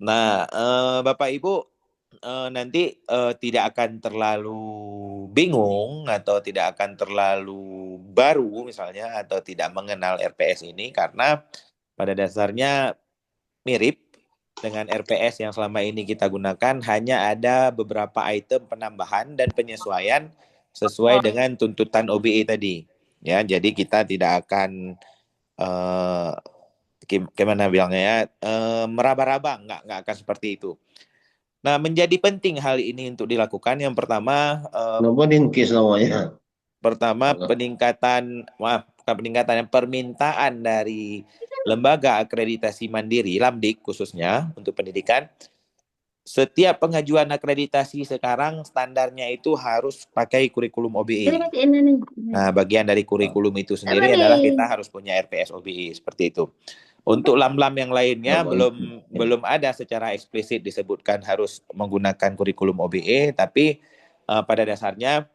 Nah, Bapak Ibu nanti tidak akan terlalu bingung atau tidak akan terlalu baru misalnya atau tidak mengenal RPS ini karena pada dasarnya mirip dengan RPS yang selama ini kita gunakan, hanya ada beberapa item penambahan dan penyesuaian sesuai dengan tuntutan OBE tadi. Ya, jadi kita tidak akan eh, gimana bilangnya ya, meraba-raba, nggak akan seperti itu. Nah, menjadi penting hal ini untuk dilakukan. Yang pertama, Kenapa Dinkis namanya? peningkatan, maaf, bukan peningkatan, permintaan dari Lembaga Akreditasi Mandiri, LAMDIK khususnya untuk pendidikan. Setiap pengajuan akreditasi sekarang standarnya itu harus pakai kurikulum OBE. Nah, bagian dari kurikulum itu sendiri adalah kita harus punya RPS OBE seperti itu. Untuk lam-lam yang lainnya Kenapa itu? belum ada secara eksplisit disebutkan harus menggunakan kurikulum OBE, tapi pada dasarnya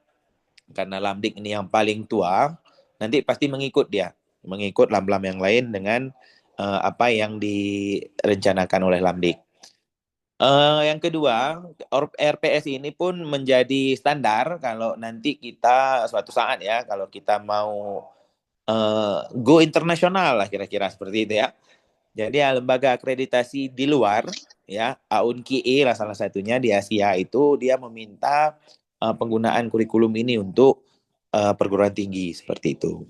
karena Lamdik ini yang paling tua, nanti pasti mengikut dia, mengikut lam-lam yang lain dengan apa yang direncanakan oleh Lamdik. Yang kedua, RPS ini pun menjadi standar kalau nanti kita suatu saat ya, kalau kita mau go internasional lah kira-kira seperti itu ya. Jadi ya, lembaga akreditasi di luar ya, AUNKIE lah salah satunya di Asia itu dia meminta penggunaan kurikulum ini untuk perguruan tinggi seperti itu.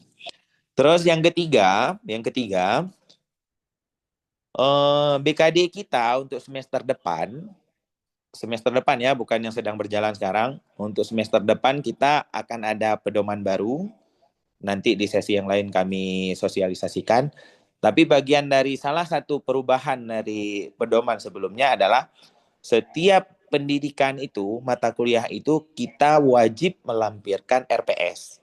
Terus yang ketiga BKD kita untuk semester depan ya, bukan yang sedang berjalan sekarang. Untuk semester depan kita akan ada pedoman baru. Nanti di sesi yang lain kami sosialisasikan. Tapi bagian dari salah satu perubahan dari pedoman sebelumnya adalah setiap pendidikan itu, mata kuliah itu kita wajib melampirkan RPS.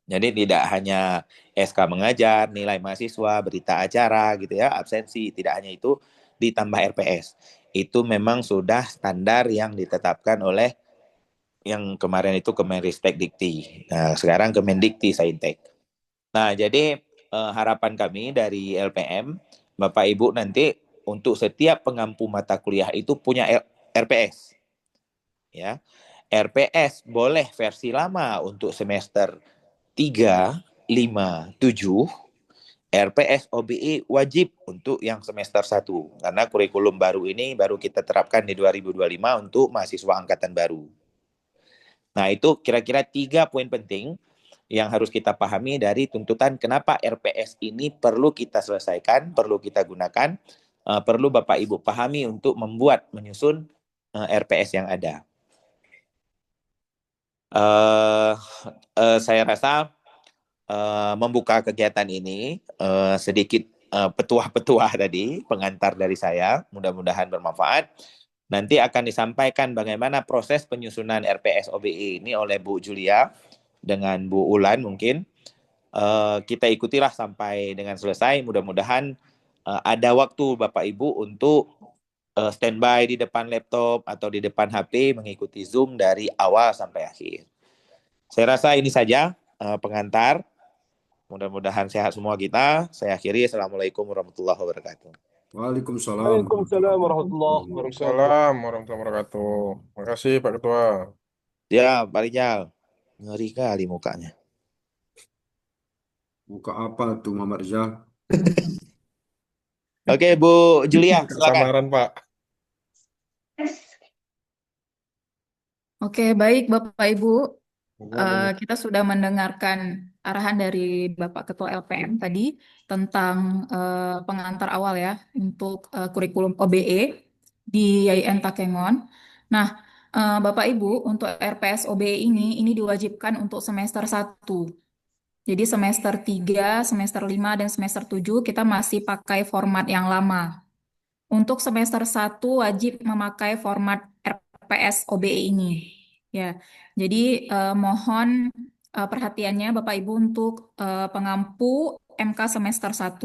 Jadi tidak hanya SK mengajar, nilai mahasiswa, berita acara gitu ya, absensi, tidak hanya itu, ditambah RPS. Itu memang sudah standar yang ditetapkan oleh yang kemarin itu Kemenristek Dikti. Nah, sekarang Kemendikti Saintek. Nah, jadi harapan kami dari LPM, Bapak Ibu nanti untuk setiap pengampu mata kuliah itu punya RPS. Ya, RPS boleh versi lama untuk semester 3, 5, 7. RPS OBE wajib untuk yang semester 1. Karena kurikulum baru ini baru kita terapkan di 2025 untuk mahasiswa angkatan baru. Nah, itu kira-kira 3 poin penting yang harus kita pahami dari tuntutan kenapa RPS ini perlu kita selesaikan, perlu kita gunakan, perlu Bapak Ibu pahami untuk menyusun RPS yang ada. Uh, saya rasa membuka kegiatan ini sedikit petuah-petuah tadi, pengantar dari saya, mudah-mudahan bermanfaat. Nanti akan disampaikan bagaimana proses penyusunan RPS OBE ini oleh Bu Julia dengan Bu Ulan mungkin. Kita ikutilah sampai dengan selesai. Mudah-mudahan ada waktu Bapak Ibu untuk standby di depan laptop atau di depan HP mengikuti Zoom dari awal sampai akhir. Saya rasa ini saja pengantar. Mudah-mudahan sehat semua kita. Saya akhiri. Assalamualaikum warahmatullahi wabarakatuh. Waalaikumsalam Waalaikumsalam warahmatullahi warahmatullahi wabarakatuh. wabarakatuh. Waalaikumsalam warahmatullahi wabarakatuh. Makasih Pak Ketua. Ya, Pak Rijal. Ngeri kali mukanya. Buka apa tuh Muhammad Rizal? Oke, Bu Julia, Kak silakan. samaran Pak. Oke, baik Bapak Ibu. Boleh. Kita sudah mendengarkan arahan dari Bapak Ketua LPM tadi tentang pengantar awal ya untuk kurikulum OBE di YIN Takengon. Nah, Bapak Ibu, untuk RPS OBE ini diwajibkan untuk semester 1. Jadi semester 3, semester 5, dan semester 7 kita masih pakai format yang lama. Untuk semester 1 wajib memakai format RPS OBE ini. Ya, jadi mohon perhatiannya Bapak Ibu untuk pengampu MK semester 1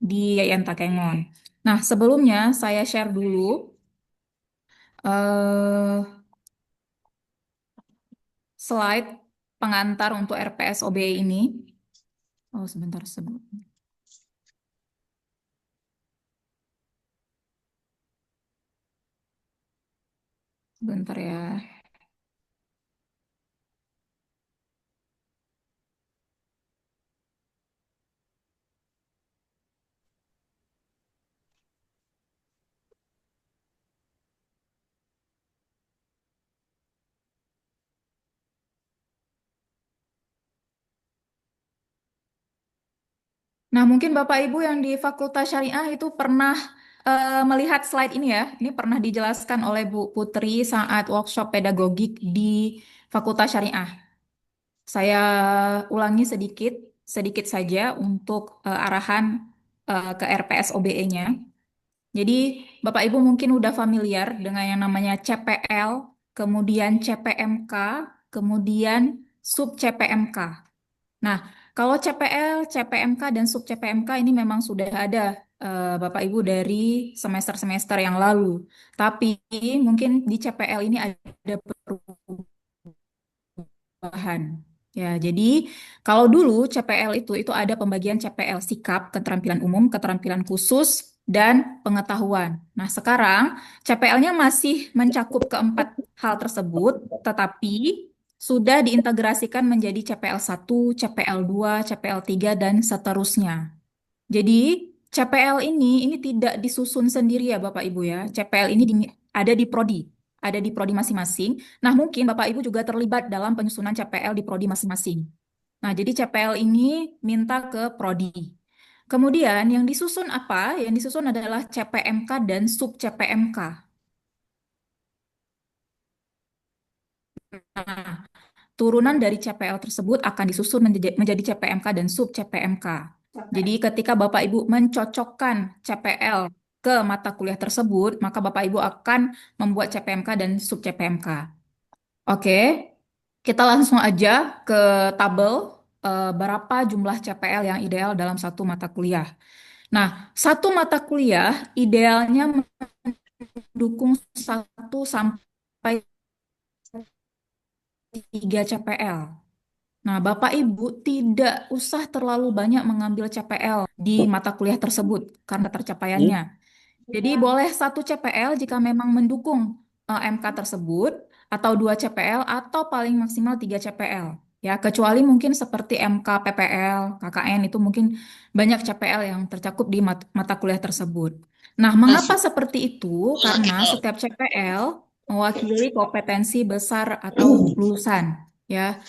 di YIN Takengon. Nah, sebelumnya saya share dulu eh, slide pengantar untuk RPS OBE ini. Oh, sebentar sebelum. Bentar ya. Nah, mungkin Bapak Ibu yang di Fakultas Syariah itu pernah melihat slide ini ya. Ini pernah dijelaskan oleh Bu Putri saat workshop pedagogik di Fakultas Syariah. Saya ulangi sedikit, sedikit saja untuk arahan ke RPS OBE-nya. Jadi, Bapak Ibu mungkin udah familiar dengan yang namanya CPL, kemudian CPMK, kemudian sub CPMK. Nah, kalau CPL, CPMK, dan sub CPMK ini memang sudah ada Bapak Ibu dari semester-semester yang lalu. Tapi mungkin di CPL ini ada perubahan. Ya, jadi kalau dulu CPL itu ada pembagian CPL sikap, keterampilan umum, keterampilan khusus, dan pengetahuan. Nah, sekarang CPL-nya masih mencakup keempat hal tersebut, tetapi sudah diintegrasikan menjadi CPL 1, CPL 2, CPL 3, dan seterusnya. Jadi CPL ini tidak disusun sendiri ya Bapak Ibu ya. CPL ini ada di prodi, ada di prodi masing-masing. Nah, mungkin Bapak Ibu juga terlibat dalam penyusunan CPL di prodi masing-masing. Nah, jadi CPL ini minta ke prodi. Kemudian yang disusun apa? Yang disusun adalah CPMK dan sub CPMK. Nah, turunan dari CPL tersebut akan disusun menjadi CPMK dan sub CPMK. Jadi ketika Bapak Ibu mencocokkan CPL ke mata kuliah tersebut, maka Bapak Ibu akan membuat CPMK dan sub CPMK. Oke, kita langsung aja ke tabel berapa jumlah CPL yang ideal dalam satu mata kuliah. Nah, satu mata kuliah idealnya mendukung 1 sampai 3 CPL. Nah, Bapak Ibu tidak usah terlalu banyak mengambil CPL di mata kuliah tersebut karena tercapaiannya. Jadi boleh 1 CPL jika memang mendukung MK tersebut, atau 2 CPL, atau paling maksimal 3 CPL. Ya, kecuali mungkin seperti MK PPL, KKN itu mungkin banyak CPL yang tercakup di mata kuliah tersebut. Nah, mengapa seperti itu? Karena setiap CPL mewakili kompetensi besar atau lulusan. Ya,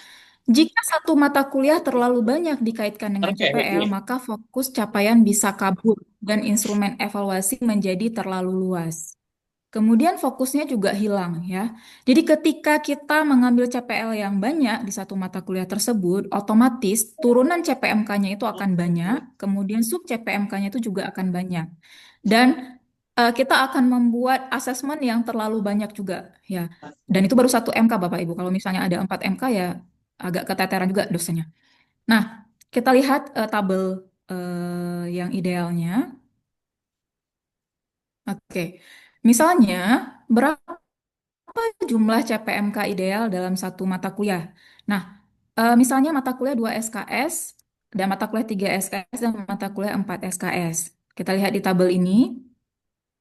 jika satu mata kuliah terlalu banyak dikaitkan dengan CPL, maka fokus capaian bisa kabur dan instrumen evaluasi menjadi terlalu luas. Kemudian fokusnya juga hilang ya. Jadi ketika kita mengambil CPL yang banyak di satu mata kuliah tersebut, otomatis turunan CPMK-nya itu akan banyak, kemudian sub CPMK-nya itu juga akan banyak. Dan kita akan membuat asesmen yang terlalu banyak juga ya. Dan itu baru 1 MK Bapak Ibu. Kalau misalnya ada 4 MK ya agak keteteran juga dosennya. Nah, kita lihat tabel yang idealnya. Oke, misalnya berapa jumlah CPMK ideal dalam satu mata kuliah? Nah, misalnya mata kuliah 2 SKS, dan mata kuliah 3 SKS, dan mata kuliah 4 SKS. Kita lihat di tabel ini.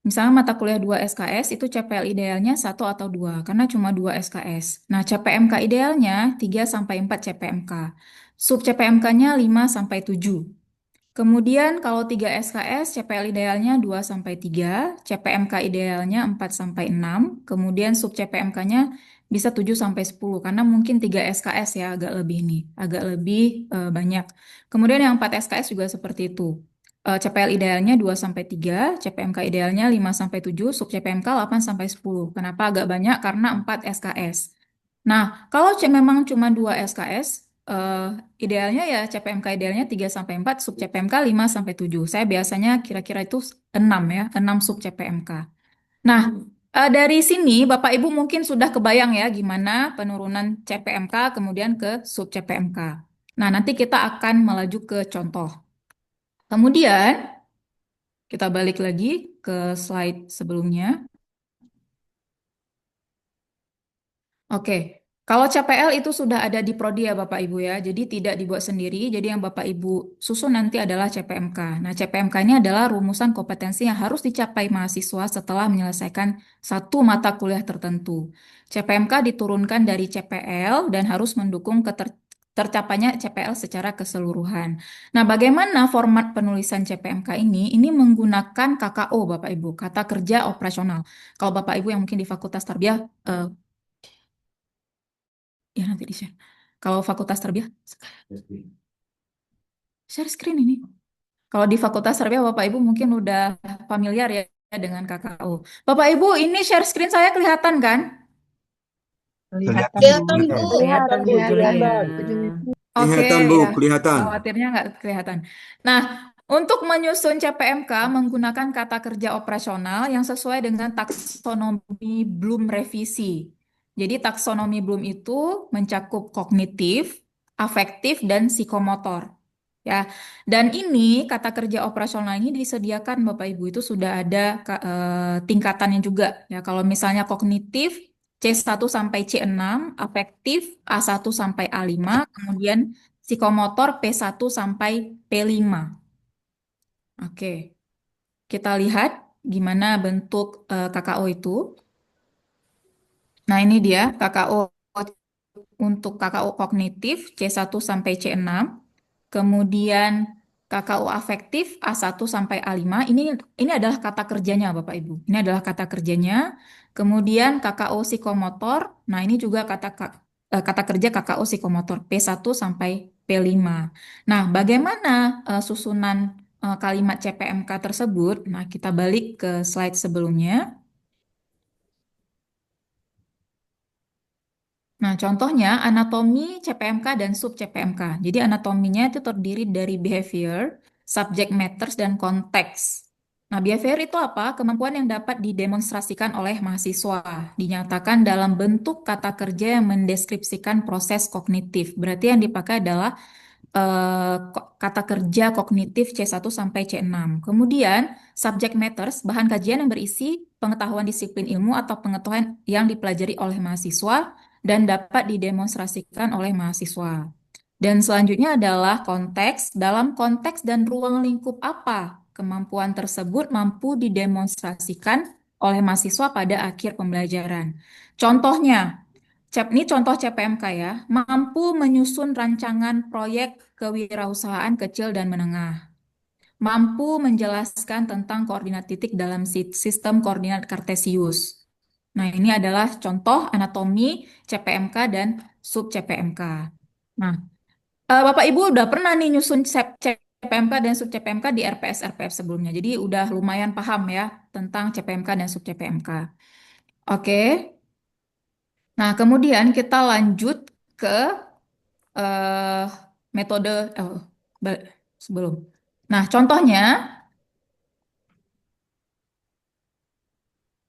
Misalnya mata kuliah 2 SKS itu CPL idealnya 1 atau 2 karena cuma 2 SKS. Nah, CPMK idealnya 3 sampai 4 CPMK. Sub CPMK-nya 5 sampai 7. Kemudian kalau 3 SKS, CPL idealnya 2 sampai 3, CPMK idealnya 4 sampai 6, kemudian sub CPMK-nya bisa 7 sampai 10 karena mungkin 3 SKS ya agak lebih nih, agak lebih banyak. Kemudian yang 4 SKS juga seperti itu. CPL idealnya 2 sampai 3, CPMK idealnya 5 sampai 7, sub CPMK 8 sampai 10. Kenapa agak banyak? Karena 4 SKS. Nah, kalau memang cuma 2 SKS, eh, idealnya ya CPMK idealnya 3 sampai 4, sub CPMK 5 sampai 7. Saya biasanya kira-kira itu 6 ya, 6 sub CPMK. Nah, dari sini Bapak Ibu mungkin sudah kebayang ya gimana penurunan CPMK kemudian ke sub CPMK. Nah, nanti kita akan melaju ke contoh. Kemudian kita balik lagi ke slide sebelumnya. Oke, Kalau CPL itu sudah ada di Prodi ya Bapak Ibu ya, jadi tidak dibuat sendiri. Jadi yang Bapak Ibu susun nanti adalah CPMK. Nah, CPMK ini adalah rumusan kompetensi yang harus dicapai mahasiswa setelah menyelesaikan satu mata kuliah tertentu. CPMK diturunkan dari CPL dan harus mendukung tercapainya CPL secara keseluruhan. Nah, bagaimana format penulisan CPMK ini? Ini menggunakan KKO Bapak Ibu, kata kerja operasional. Kalau Bapak Ibu yang mungkin di Fakultas Tarbiyah, ya nanti di-share. Kalau Fakultas Tarbiyah, share screen ini. Kalau di Fakultas Tarbiyah, Bapak Ibu mungkin udah familiar ya dengan KKO. Bapak Ibu, ini share screen saya kelihatan kan? Kelihatan, Kelihatan, Bu. Bu. Kelihatan, Bu, ujungnya. Oke, Kelihatan, Bu. ya. Kelihatan. Khawatirnya nggak kelihatan. Nah, untuk menyusun CPMK menggunakan kata kerja operasional yang sesuai dengan taksonomi Bloom revisi. Jadi taksonomi Bloom itu mencakup kognitif, afektif, dan psikomotor. Ya, dan ini kata kerja operasional ini disediakan Bapak Ibu itu sudah ada tingkatannya juga. Ya, kalau misalnya kognitif C1 sampai C6, afektif A1 sampai A5, kemudian psikomotor P1 sampai P5. Oke, kita lihat gimana bentuk KKO itu. Nah, ini dia KKO untuk KKO kognitif C1 sampai C6. Kemudian KKU afektif A1 sampai A5. Ini adalah kata kerjanya Bapak Ibu. Ini adalah kata kerjanya. Kemudian KKU psikomotor. Nah, ini juga kata kerja KKU psikomotor P1 sampai P5. Nah, bagaimana susunan kalimat CPMK tersebut? Nah, kita balik ke slide sebelumnya. Nah, contohnya anatomi CPMK dan sub CPMK. Jadi anatominya itu terdiri dari behavior, subject matters, dan konteks. Nah, behavior itu apa? Kemampuan yang dapat didemonstrasikan oleh mahasiswa, dinyatakan dalam bentuk kata kerja yang mendeskripsikan proses kognitif. Berarti yang dipakai adalah kata kerja kognitif C1 sampai C6. Kemudian, subject matters, bahan kajian yang berisi pengetahuan disiplin ilmu atau pengetahuan yang dipelajari oleh mahasiswa dan dapat didemonstrasikan oleh mahasiswa. Dan selanjutnya adalah konteks. Dalam konteks dan ruang lingkup apa kemampuan tersebut mampu didemonstrasikan oleh mahasiswa pada akhir pembelajaran. Contohnya, ini contoh CPMK ya, mampu menyusun rancangan proyek kewirausahaan kecil dan menengah, mampu menjelaskan tentang koordinat titik dalam sistem koordinat Kartesius. Nah, ini adalah contoh anatomi CPMK dan sub CPMK. Nah, Bapak Ibu udah pernah nih nyusun CPMK dan sub CPMK di RPS-RPF sebelumnya. Jadi udah lumayan paham ya tentang CPMK dan sub CPMK. Oke. Nah, kemudian kita lanjut ke eh, metode sebelum. Nah, contohnya,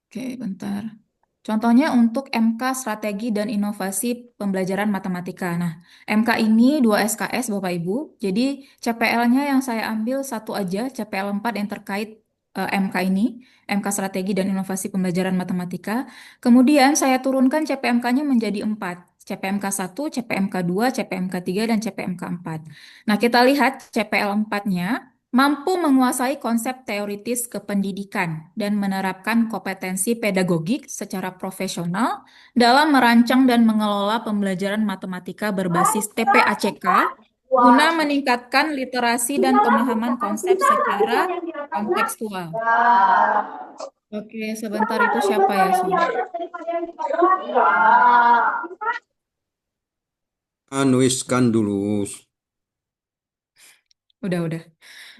oke, bentar. Contohnya untuk MK Strategi dan Inovasi Pembelajaran Matematika. Nah, MK ini 2 SKS Bapak Ibu. Jadi CPL-nya yang saya ambil satu aja, CPL 4 yang terkait MK ini, MK Strategi dan Inovasi Pembelajaran Matematika. Kemudian saya turunkan CPMK-nya menjadi 4. CPMK 1, CPMK 2, CPMK 3, dan CPMK 4. Nah, kita lihat CPL 4-nya mampu menguasai konsep teoritis kependidikan dan menerapkan kompetensi pedagogik secara profesional dalam merancang dan mengelola pembelajaran matematika berbasis TPACK guna meningkatkan literasi dan pemahaman konsep secara kontekstual. Oke, sebentar itu siapa ya, Sun? Anuiskan dulu. Udah.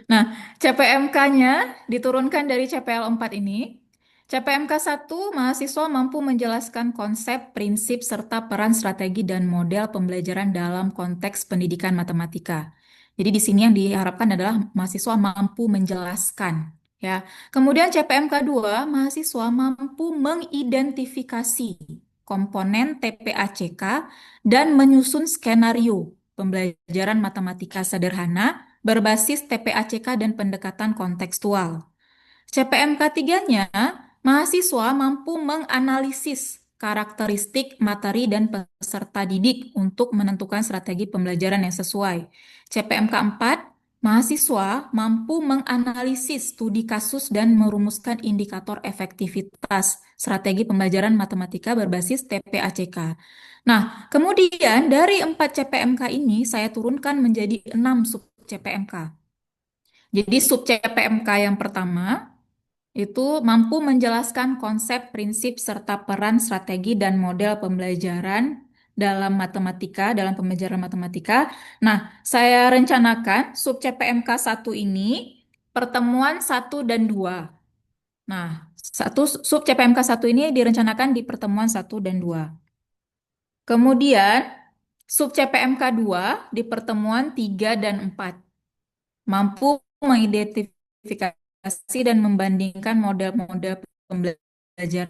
Nah, CPMK-nya diturunkan dari CPL 4 ini. CPMK 1, mahasiswa mampu menjelaskan konsep, prinsip, serta peran strategi dan model pembelajaran dalam konteks pendidikan matematika. Jadi di sini yang diharapkan adalah mahasiswa mampu menjelaskan. Ya. Kemudian CPMK 2, mahasiswa mampu mengidentifikasi komponen TPACK dan menyusun skenario pembelajaran matematika sederhana berbasis TPACK dan pendekatan kontekstual. CPMK 3-nya, mahasiswa mampu menganalisis karakteristik materi dan peserta didik untuk menentukan strategi pembelajaran yang sesuai. CPMK 4, mahasiswa mampu menganalisis studi kasus dan merumuskan indikator efektivitas strategi pembelajaran matematika berbasis TPACK. Nah, kemudian dari 4 CPMK ini saya turunkan menjadi 6 sub CPMK. Jadi sub CPMK yang pertama itu mampu menjelaskan konsep, prinsip, serta peran, strategi, dan model pembelajaran dalam matematika, dalam pembelajaran matematika. Nah, saya rencanakan sub CPMK 1 ini pertemuan 1 dan 2. Nah, sub CPMK 1 ini direncanakan di pertemuan 1 dan 2. Kemudian, sub CPMK 2 di pertemuan 3 dan 4. Mampu mengidentifikasi dan membandingkan model-model pembelajaran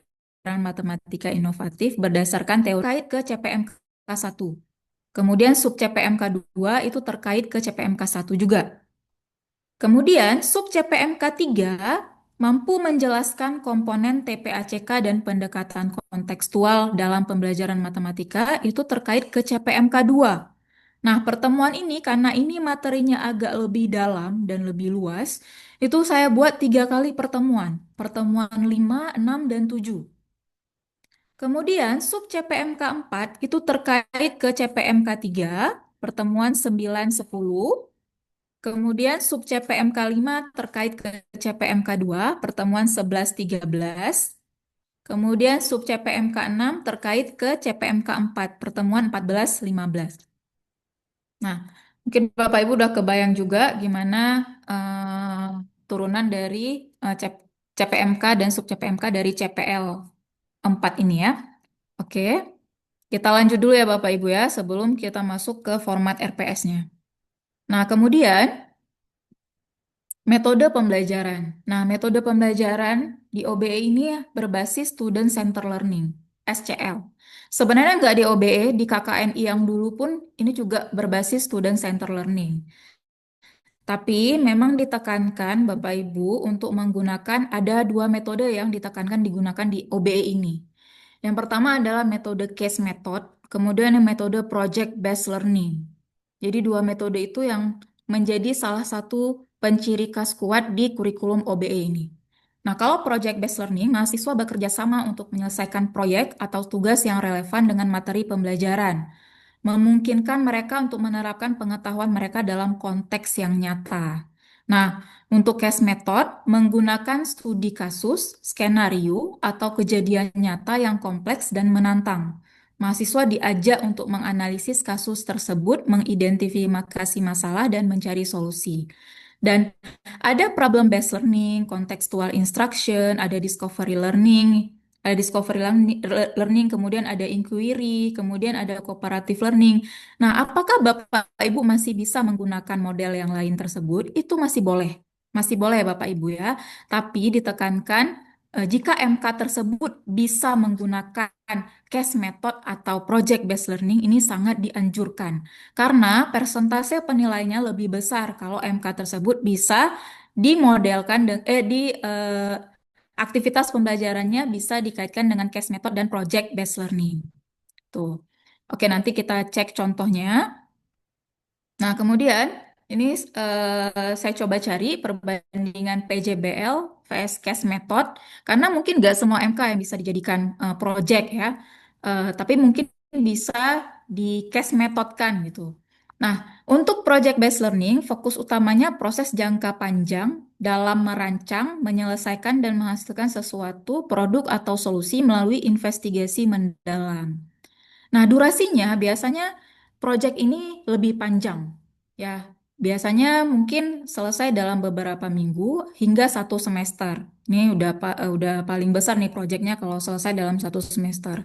matematika inovatif berdasarkan teori terkait ke CPMK 1. Kemudian sub CPMK 2 itu terkait ke CPMK 1 juga. Kemudian sub CPMK 3 mampu menjelaskan komponen TPACK dan pendekatan kontekstual dalam pembelajaran matematika itu terkait ke CPMK 2. Nah, pertemuan ini karena ini materinya agak lebih dalam dan lebih luas, itu saya buat 3 kali pertemuan. Pertemuan 5, 6, dan 7. Kemudian sub CPMK 4 itu terkait ke CPMK 3, pertemuan 9, 10. Kemudian sub CPMK 5 terkait ke CPMK 2, pertemuan 11, 13. Kemudian sub CPMK 6 terkait ke CPMK 4, pertemuan 14, 15. Nah, mungkin Bapak Ibu udah kebayang juga gimana turunan dari CPMK dan sub CPMK dari CPL 4 ini ya. Oke, kita lanjut dulu ya Bapak Ibu ya sebelum kita masuk ke format RPS-nya. Nah, kemudian metode pembelajaran. Nah, metode pembelajaran di OBE ini berbasis Student Center Learning, SCL. Sebenarnya nggak di OBE, di KKNI yang dulu pun ini juga berbasis Student Center Learning. Tapi memang ditekankan Bapak Ibu untuk menggunakan ada 2 metode yang ditekankan digunakan di OBE ini. Yang pertama adalah metode case method, kemudian yang metode project based learning. Jadi 2 metode itu yang menjadi salah satu penciri khas kuat di kurikulum OBE ini. Nah, kalau project based learning, mahasiswa bekerja sama untuk menyelesaikan proyek atau tugas yang relevan dengan materi pembelajaran, memungkinkan mereka untuk menerapkan pengetahuan mereka dalam konteks yang nyata. Nah, untuk case method menggunakan studi kasus, skenario, atau kejadian nyata yang kompleks dan menantang. Mahasiswa diajak untuk menganalisis kasus tersebut, mengidentifikasi masalah, dan mencari solusi. Dan ada problem based learning, contextual instruction, ada discovery learning, kemudian ada inquiry, kemudian ada cooperative learning. Nah, apakah Bapak Ibu masih bisa menggunakan model yang lain tersebut? Itu masih boleh Bapak Ibu ya. Tapi ditekankan jika MK tersebut bisa menggunakan case method atau project based learning ini sangat dianjurkan karena persentase penilaiannya lebih besar kalau MK tersebut bisa dimodelkan aktivitas pembelajarannya bisa dikaitkan dengan case method dan project based learning. Tuh. Oke, nanti kita cek contohnya. Nah, kemudian ini saya coba cari perbandingan PJBL vs case method karena mungkin nggak semua MK yang bisa dijadikan project ya. Tapi mungkin bisa di case method kan gitu. Nah, untuk project based learning, fokus utamanya proses jangka panjang dalam merancang, menyelesaikan, dan menghasilkan sesuatu produk atau solusi melalui investigasi mendalam. Nah, durasinya biasanya project ini lebih panjang. Ya, biasanya mungkin selesai dalam beberapa minggu hingga 1 semester. Ini udah paling besar nih projectnya kalau selesai dalam 1 semester.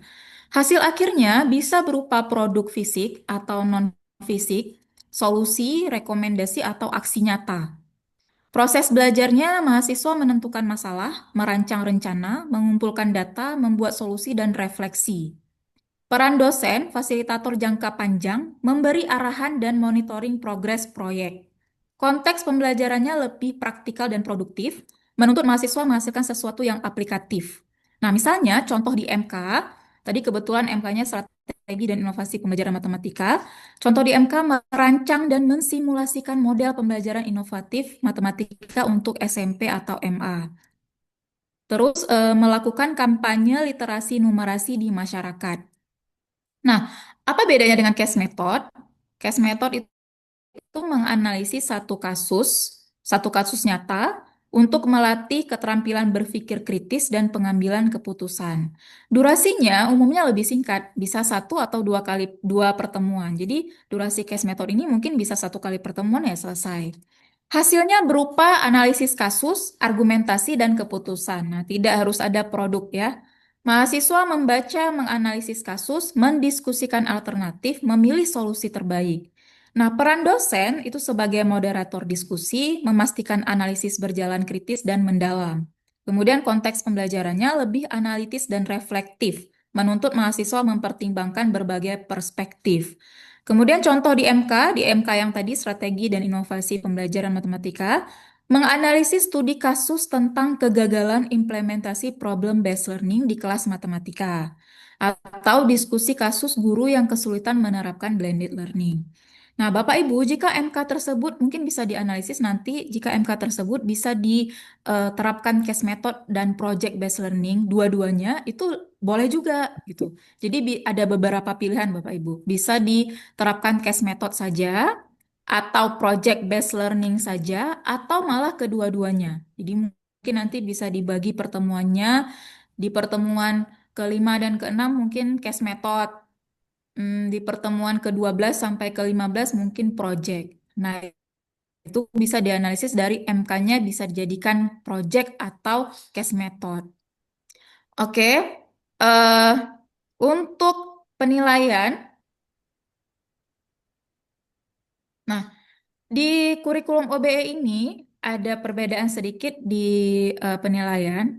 Hasil akhirnya bisa berupa produk fisik atau non-fisik, solusi, rekomendasi, atau aksi nyata. Proses belajarnya, mahasiswa menentukan masalah, merancang rencana, mengumpulkan data, membuat solusi, dan refleksi. Peran dosen, fasilitator jangka panjang, memberi arahan dan monitoring progres proyek. Konteks pembelajarannya lebih praktikal dan produktif, menuntut mahasiswa menghasilkan sesuatu yang aplikatif. Nah, misalnya contoh di MK, Tadi kebetulan MK-nya strategi dan inovasi pembelajaran matematika. Contoh di MK merancang dan mensimulasikan model pembelajaran inovatif matematika untuk SMP atau MA. Terus melakukan kampanye literasi numerasi di masyarakat. Nah, apa bedanya dengan case method? Case method itu menganalisis satu kasus nyata untuk melatih keterampilan berpikir kritis dan pengambilan keputusan. Durasinya umumnya lebih singkat, bisa satu atau dua pertemuan. Jadi durasi case method ini mungkin bisa satu kali pertemuan ya selesai. Hasilnya berupa analisis kasus, argumentasi, dan keputusan. Nah, tidak harus ada produk ya. Mahasiswa membaca, menganalisis kasus, mendiskusikan alternatif, memilih solusi terbaik. Nah, peran dosen itu sebagai moderator diskusi, memastikan analisis berjalan kritis dan mendalam. Kemudian konteks pembelajarannya lebih analitis dan reflektif, menuntut mahasiswa mempertimbangkan berbagai perspektif. Kemudian contoh di MK yang tadi strategi dan inovasi pembelajaran matematika, menganalisis studi kasus tentang kegagalan implementasi problem-based learning di kelas matematika, atau diskusi kasus guru yang kesulitan menerapkan blended learning. Nah, Bapak Ibu, jika MK tersebut mungkin bisa dianalisis nanti, jika MK tersebut bisa diterapkan case method dan project based learning, dua-duanya itu boleh juga gitu. Jadi ada beberapa pilihan Bapak Ibu. Bisa diterapkan case method saja, atau project based learning saja, atau malah kedua-duanya. Jadi mungkin nanti bisa dibagi pertemuannya, di pertemuan kelima dan keenam mungkin case method, di pertemuan ke-12 sampai ke-15 mungkin project. Nah, itu bisa dianalisis dari MK-nya bisa dijadikan project atau case method. Oke, eh, untuk penilaian, nah di kurikulum OBE ini ada perbedaan sedikit di penilaian.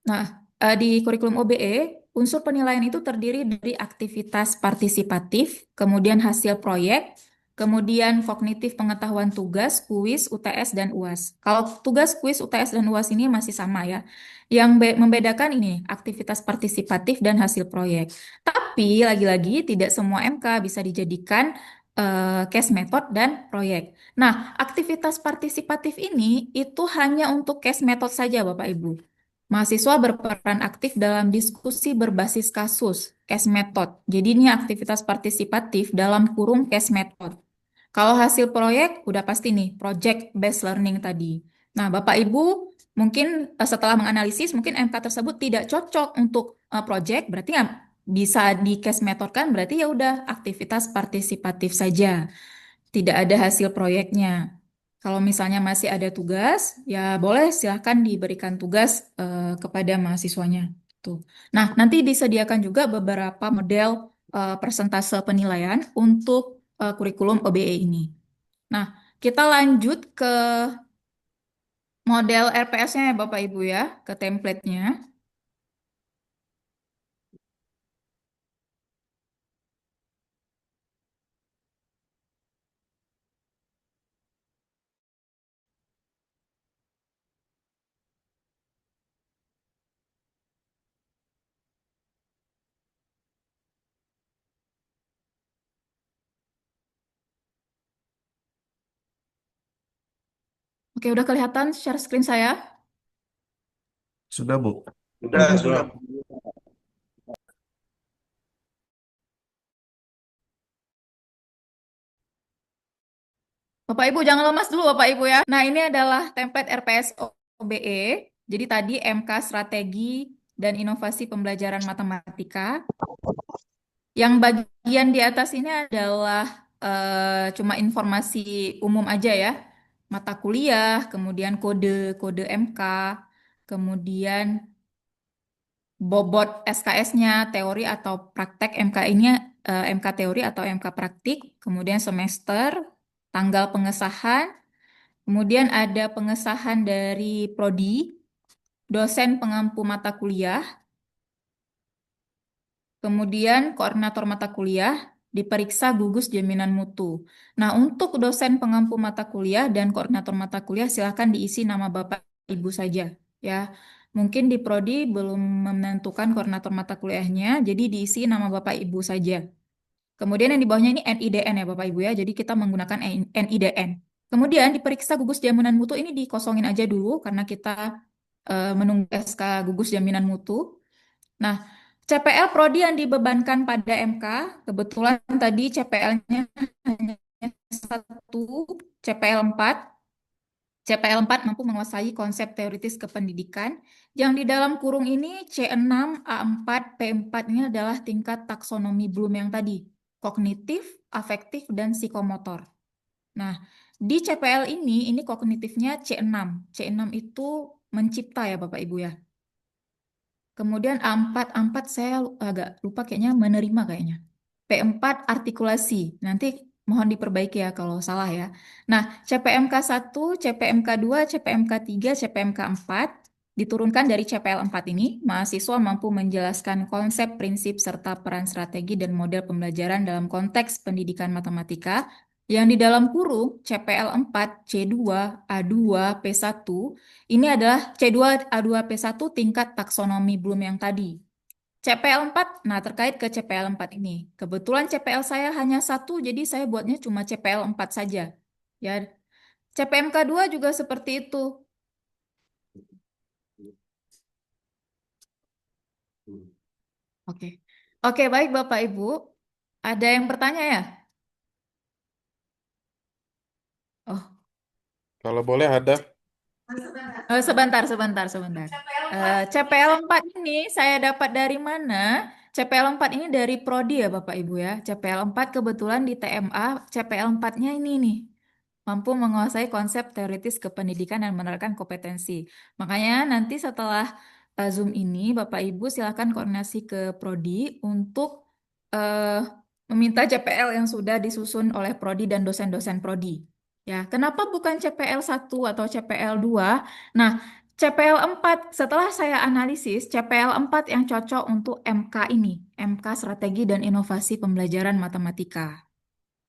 Nah, di kurikulum OBE, unsur penilaian itu terdiri dari aktivitas partisipatif, kemudian hasil proyek, kemudian kognitif pengetahuan tugas, kuis, UTS, dan UAS. Kalau tugas, kuis, UTS, dan UAS ini masih sama ya. Yang membedakan ini aktivitas partisipatif dan hasil proyek. Tapi lagi-lagi tidak semua MK bisa dijadikan case method dan proyek. Nah, aktivitas partisipatif ini itu hanya untuk case method saja Bapak Ibu. Mahasiswa berperan aktif dalam diskusi berbasis kasus, case method. Jadi ini aktivitas partisipatif dalam kurung case method. Kalau hasil proyek, udah pasti nih, project based learning tadi. Nah, Bapak Ibu, mungkin setelah menganalisis, mungkin MK tersebut tidak cocok untuk project, berarti ya bisa di case method kan, berarti ya udah aktivitas partisipatif saja. Tidak ada hasil proyeknya. Kalau misalnya masih ada tugas, ya boleh silahkan diberikan tugas kepada mahasiswanya. Tuh. Nah, nanti disediakan juga beberapa model persentase penilaian untuk kurikulum OBE ini. Nah, kita lanjut ke model RPS-nya ya Bapak Ibu ya, ke template-nya. Oke, udah kelihatan share screen saya? Sudah, Bu. Sudah. Bapak Ibu jangan lemas dulu Bapak Ibu ya. Nah, ini adalah template RPS OBE. Jadi tadi MK strategi dan inovasi pembelajaran matematika. Yang bagian di atas ini adalah cuma informasi umum aja ya. Mata kuliah, kemudian kode MK, kemudian bobot SKS-nya, teori atau praktek MK ini MK teori atau MK praktik, kemudian semester, tanggal pengesahan, kemudian ada pengesahan dari prodi, dosen pengampu mata kuliah, kemudian koordinator mata kuliah, diperiksa gugus jaminan mutu. Nah, untuk dosen pengampu mata kuliah dan koordinator mata kuliah silahkan diisi nama Bapak Ibu saja. ya. Mungkin di prodi belum menentukan koordinator mata kuliahnya, jadi diisi nama Bapak Ibu saja. Kemudian yang di bawahnya ini NIDN ya Bapak Ibu ya, jadi kita menggunakan NIDN. Kemudian diperiksa gugus jaminan mutu ini dikosongin aja dulu karena kita menunggu SK gugus jaminan mutu. Nah, CPL prodi yang dibebankan pada MK, kebetulan tadi CPL-nya hanya satu, CPL 4. CPL 4 mampu menguasai konsep teoritis kependidikan. Yang di dalam kurung ini C6, A4, P4 ini adalah tingkat taksonomi Bloom yang tadi. Kognitif, afektif, dan psikomotor. Nah, di CPL ini kognitifnya C6. C6 itu mencipta ya Bapak Ibu ya. Kemudian A4 saya agak lupa kayaknya menerima kayaknya. P4 artikulasi. Nanti mohon diperbaiki ya kalau salah ya. Nah, CPMK 1, CPMK 2, CPMK 3, CPMK 4 diturunkan dari CPL 4 ini, mahasiswa mampu menjelaskan konsep, prinsip, serta peran strategi dan model pembelajaran dalam konteks pendidikan matematika yang di dalam kurung CPL 4, C2, A2, P1 ini adalah C2, A2, P1 tingkat taksonomi Bloom yang tadi. CPL 4, nah terkait ke CPL 4 ini. Kebetulan CPL saya hanya satu, jadi saya buatnya cuma CPL 4 saja. Ya, CPMK 2 juga seperti itu. Oke. Oke, baik Bapak Ibu. Ada yang bertanya ya? Oh, Kalau boleh ada. sebentar. CPL 4 ini saya dapat dari mana? CPL 4 ini dari Prodi ya Bapak Ibu ya. CPL 4 kebetulan di TMA, CPL 4-nya ini nih. Mampu menguasai konsep teoritis kependidikan dan menerapkan kompetensi. Makanya nanti setelah Zoom ini, Bapak Ibu silakan koordinasi ke Prodi untuk eh, meminta CPL yang sudah disusun oleh Prodi dan dosen-dosen Prodi. Ya, kenapa bukan CPL 1 atau CPL 2? Nah, CPL 4, setelah saya analisis, CPL 4 yang cocok untuk MK ini, MK Strategi dan Inovasi Pembelajaran Matematika.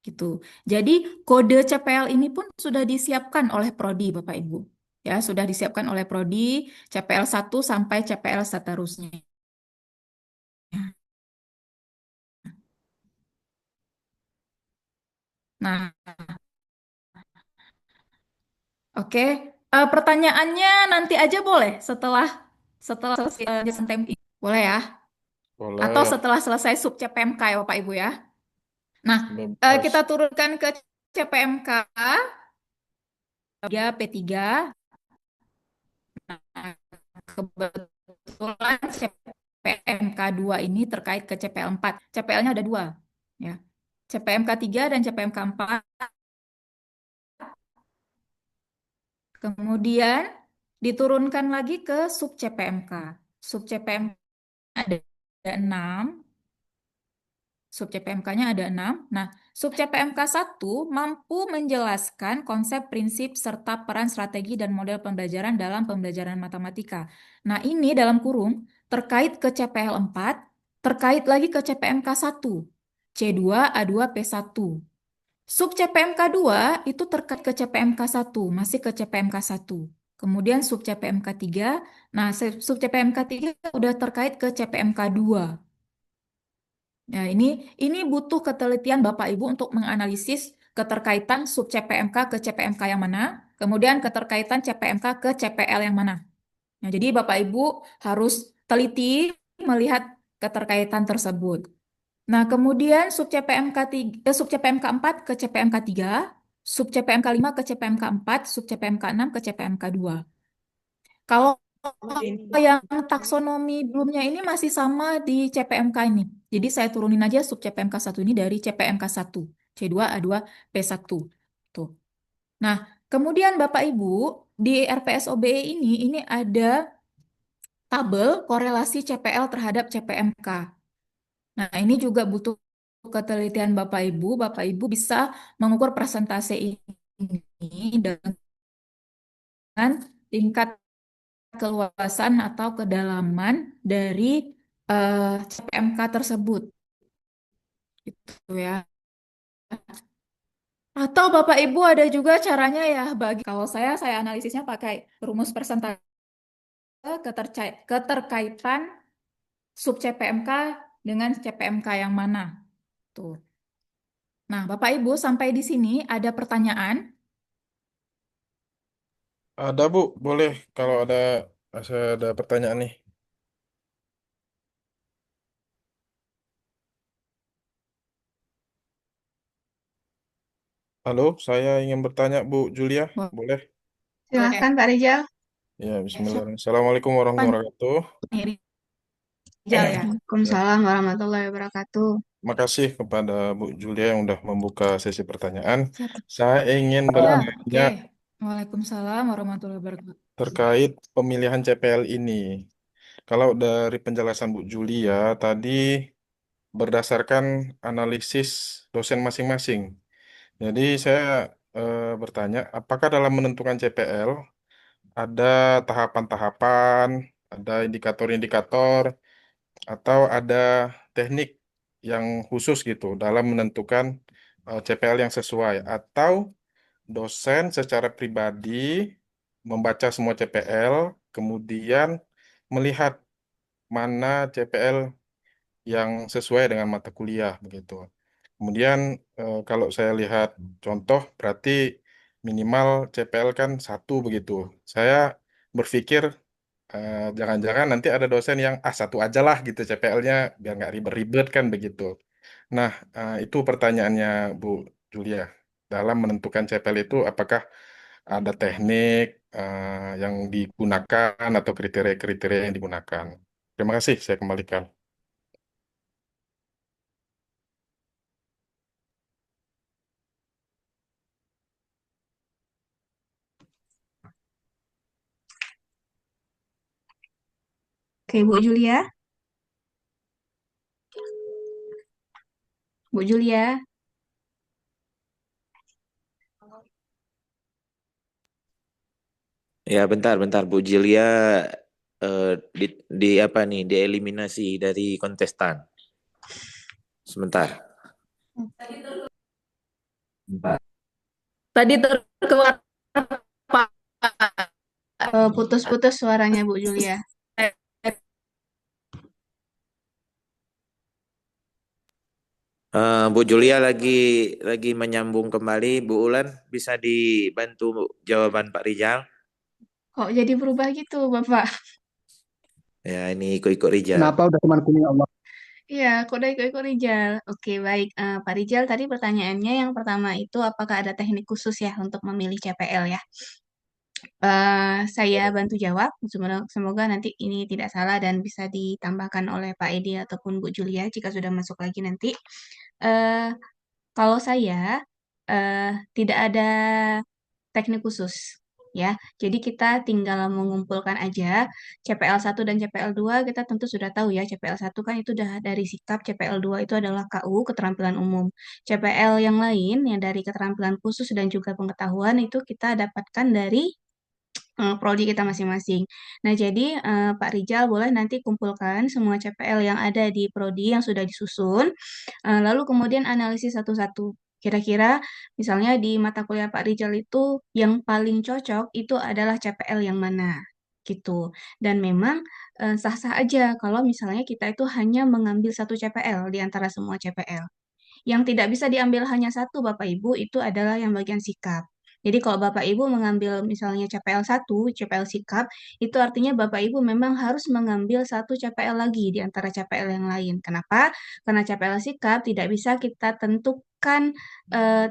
Gitu. Jadi kode CPL ini pun sudah disiapkan oleh Prodi, Bapak Ibu. Ya, sudah disiapkan oleh Prodi CPL 1 sampai CPL seterusnya. Nah, oke. Pertanyaannya nanti aja boleh setelah selesai jelasan tempi. Boleh ya? Atau Boleh. setelah selesai sub CPMK ya Bapak Ibu ya. Nah, kita Bebas. turunkan ke CPMK 3, P3. Nah, kebetulan CPMK 2 ini terkait ke CPL 4. CPL-nya ada dua. Ya. CPMK 3 dan CPMK 4. Kemudian diturunkan lagi ke sub CPMK. Sub CPMK ada 6. Sub CPMK-nya ada 6. Nah, sub CPMK 1 mampu menjelaskan konsep, prinsip, serta peran strategi dan model pembelajaran dalam pembelajaran matematika. Nah, ini dalam kurung terkait ke CPL 4, terkait lagi ke CPMK 1, C2, A2, P1. Sub CPMK 2 itu terkait ke CPMK 1, masih ke CPMK 1. Kemudian sub CPMK 3, nah sub CPMK 3 udah terkait ke CPMK 2. Nah, ini butuh ketelitian Bapak Ibu untuk menganalisis keterkaitan sub CPMK ke CPMK yang mana, kemudian keterkaitan CPMK ke CPL yang mana. Nah, jadi Bapak Ibu harus teliti melihat keterkaitan tersebut. Nah, kemudian sub CPMK 3, sub CPMK 4 ke CPMK 3, sub CPMK 5 ke CPMK 4, sub CPMK 6 ke CPMK 2. Kalau yang taksonomi belumnya ini masih sama di CPMK ini. Jadi saya turunin aja sub CPMK 1 ini dari CPMK 1. C2, A2, P1. Tuh. Nah, kemudian Bapak Ibu, di RPSOBE ini ada tabel korelasi CPL terhadap CPMK. Nah, ini juga butuh ketelitian Bapak Ibu. Bapak Ibu bisa mengukur presentase ini dengan tingkat keluasan atau kedalaman dari CPMK tersebut, gitu ya. Atau Bapak Ibu ada juga caranya ya bagi kalau saya analisisnya pakai rumus presentasi keterkaitan sub CPMK dengan CPMK yang mana. Tuh. Nah, Bapak Ibu, sampai di sini ada pertanyaan. Ada Bu, boleh kalau saya ada pertanyaan nih. Halo, saya ingin bertanya Bu Julia, boleh? Silahkan Pak Rizal. Ya, Bismillahirrahmanirrahim. Assalamualaikum Siapa warahmatullahi wabarakatuh. nih, Rijal ya? Ya, Waalaikumsalam warahmatullahi wabarakatuh. makasih kepada Bu Julia yang udah membuka sesi pertanyaan. Siapa? Saya ingin Ya, bertanya oke. Waalaikumsalam warahmatullahi wabarakatuh. terkait pemilihan CPL ini. Kalau dari penjelasan Bu Julia tadi berdasarkan analisis dosen masing-masing. Jadi saya bertanya, apakah dalam menentukan CPL ada tahapan-tahapan, ada indikator-indikator, atau ada teknik yang khusus gitu dalam menentukan CPL yang sesuai, atau dosen secara pribadi membaca semua CPL, kemudian melihat mana CPL yang sesuai dengan mata kuliah begitu. Kemudian kalau saya lihat contoh berarti minimal CPL kan satu begitu. Saya berpikir jangan-jangan nanti ada dosen yang satu aja lah gitu CPL-nya biar nggak ribet-ribet kan begitu. Nah, itu pertanyaannya Bu Julia. Dalam menentukan CPL itu apakah ada teknik yang digunakan atau kriteria-kriteria yang digunakan? Terima kasih, saya kembalikan. Oke, Bu Julia. Bu Julia. Ya, bentar Bu Jilia di apa nih? Dieliminasi dari kontestan. Sebentar. Tadi terkeluar Pak. Putus-putus suaranya Bu Julia. Bu Julia lagi menyambung kembali. Bu Ulan bisa dibantu jawaban Pak Rijal? Kok jadi berubah gitu, Bapak? Ya, ini ikut-ikut Rijal. Kenapa udah teman kuning Allah? Iya, kok udah ikut-ikut Rijal. Oke, baik. Pak Rijal, tadi pertanyaannya yang pertama itu apakah ada teknik khusus ya untuk memilih CPL ya? Saya bantu jawab. Semoga nanti ini tidak salah dan bisa ditambahkan oleh Pak Edi ataupun Bu Julia jika sudah masuk lagi nanti. Eh, Kalau saya tidak ada teknik khusus ya. Jadi kita tinggal mengumpulkan aja CPL 1 dan CPL 2 kita tentu sudah tahu ya CPL 1 kan itu udah dari sikap, CPL 2 itu adalah KU keterampilan umum. CPL yang lain yang dari keterampilan khusus dan juga pengetahuan itu kita dapatkan dari prodi kita masing-masing. Nah, jadi Pak Rijal boleh nanti kumpulkan semua CPL yang ada di prodi yang sudah disusun, lalu kemudian analisis satu-satu. Kira-kira misalnya di mata kuliah Pak Rijal itu yang paling cocok itu adalah CPL yang mana gitu. Dan memang sah-sah aja kalau misalnya kita itu hanya mengambil satu CPL di antara semua CPL. Yang tidak bisa diambil hanya satu Bapak Ibu itu adalah yang bagian sikap. Jadi kalau Bapak Ibu mengambil misalnya CPL 1, CPL sikap, itu artinya Bapak Ibu memang harus mengambil satu CPL lagi di antara CPL yang lain. Kenapa? Karena CPL sikap tidak bisa kita tentukan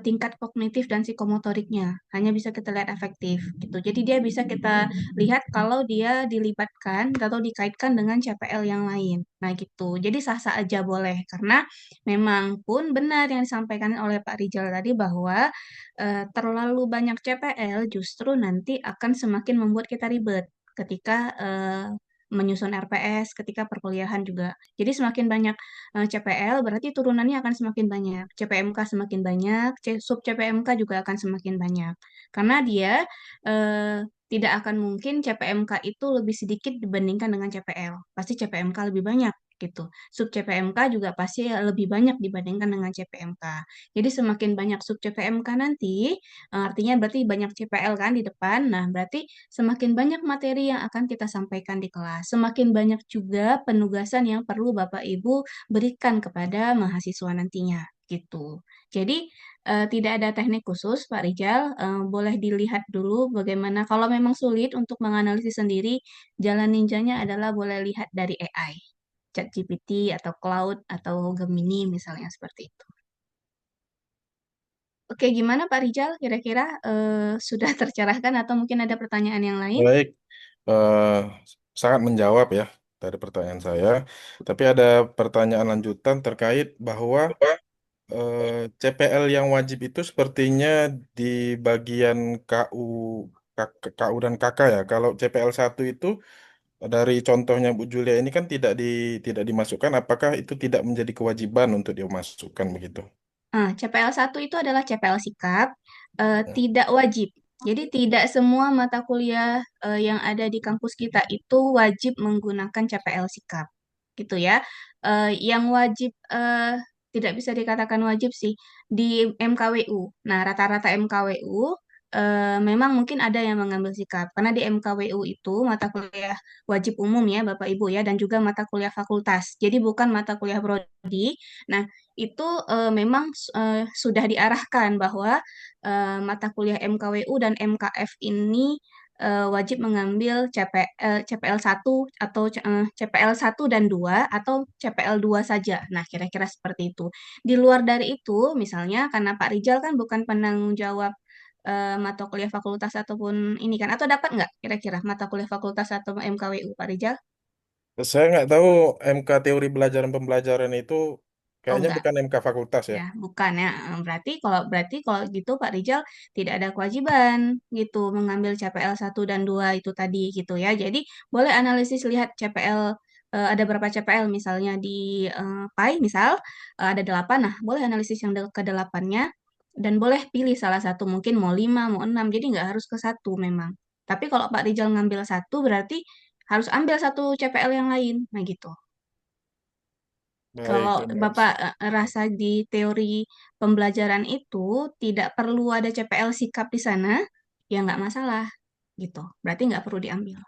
tingkat kognitif dan psikomotoriknya. Hanya bisa kita lihat efektif gitu. Jadi dia bisa kita lihat kalau dia dilibatkan atau dikaitkan dengan CPL yang lain. Nah gitu. Jadi sah-sah aja boleh karena memang pun benar yang disampaikan oleh Pak Rijal tadi bahwa terlalu banyak CPL justru nanti akan semakin membuat kita ribet ketika menyusun RPS, ketika perkuliahan juga. Jadi semakin banyak CPL berarti turunannya akan semakin banyak, CPMK semakin banyak, sub CPMK juga akan semakin banyak. Karena dia tidak akan mungkin CPMK itu lebih sedikit dibandingkan dengan CPL. Pasti CPMK lebih banyak gitu. Sub CPMK juga pasti lebih banyak dibandingkan dengan CPMK. Jadi semakin banyak sub CPMK nanti, artinya berarti banyak CPL kan di depan. Nah, berarti semakin banyak materi yang akan kita sampaikan di kelas. Semakin banyak juga penugasan yang perlu Bapak Ibu berikan kepada mahasiswa nantinya gitu. Jadi tidak ada teknik khusus, Pak Rijal. Boleh dilihat dulu bagaimana. Kalau memang sulit untuk menganalisis sendiri, jalan ninjanya adalah boleh lihat dari AI, ChatGPT atau Cloud atau Gemini misalnya seperti itu. Oke, gimana Pak Rijal? Kira-kira sudah tercerahkan atau mungkin ada pertanyaan yang lain? Baik, eh, sangat menjawab ya dari pertanyaan saya. Tapi ada pertanyaan lanjutan terkait bahwa CPL yang wajib itu sepertinya di bagian KU dan KK ya. Kalau CPL 1 itu dari contohnya Bu Julia ini kan tidak dimasukkan, apakah itu tidak menjadi kewajiban untuk dimasukkan begitu? CPL 1 itu adalah CPL sikap, Ya. tidak wajib. Jadi tidak semua mata kuliah yang ada di kampus kita itu wajib menggunakan CPL sikap, gitu ya. Yang wajib tidak bisa dikatakan wajib sih di MKWU. Nah, rata-rata MKWU memang mungkin ada yang mengambil sikap karena di MKWU itu mata kuliah wajib umum ya Bapak Ibu ya dan juga mata kuliah fakultas. Jadi bukan mata kuliah prodi. Nah, itu memang sudah diarahkan bahwa mata kuliah MKWU dan MKF ini wajib mengambil CPL 1 atau CPL 1 dan 2 atau CPL 2 saja. Nah, kira-kira seperti itu. Di luar dari itu, misalnya karena Pak Rijal kan bukan penanggung jawab mata kuliah fakultas ataupun ini kan, atau dapat nggak kira-kira mata kuliah fakultas atau MKWU Pak Rijal? Saya nggak tahu MK teori belajaran pembelajaran itu Oh, kayaknya enggak. bukan MK fakultas ya. Ya, bukan ya. Berarti kalau gitu Pak Rijal tidak ada kewajiban gitu mengambil CPL 1 dan 2 itu tadi gitu ya. Jadi boleh analisis lihat CPL ada berapa CPL misalnya di PAI misal ada 8. Nah, boleh analisis yang ke 8-nya dan boleh pilih salah satu mungkin mau 5, mau 6. Jadi nggak harus ke satu memang. Tapi kalau Pak Rijal ngambil satu berarti harus ambil satu CPL yang lain. Nah, gitu. Baik, Kalau terima Bapak kasih. rasa di teori pembelajaran itu tidak perlu ada CPL sikap di sana, ya nggak masalah gitu. Berarti nggak perlu diambil.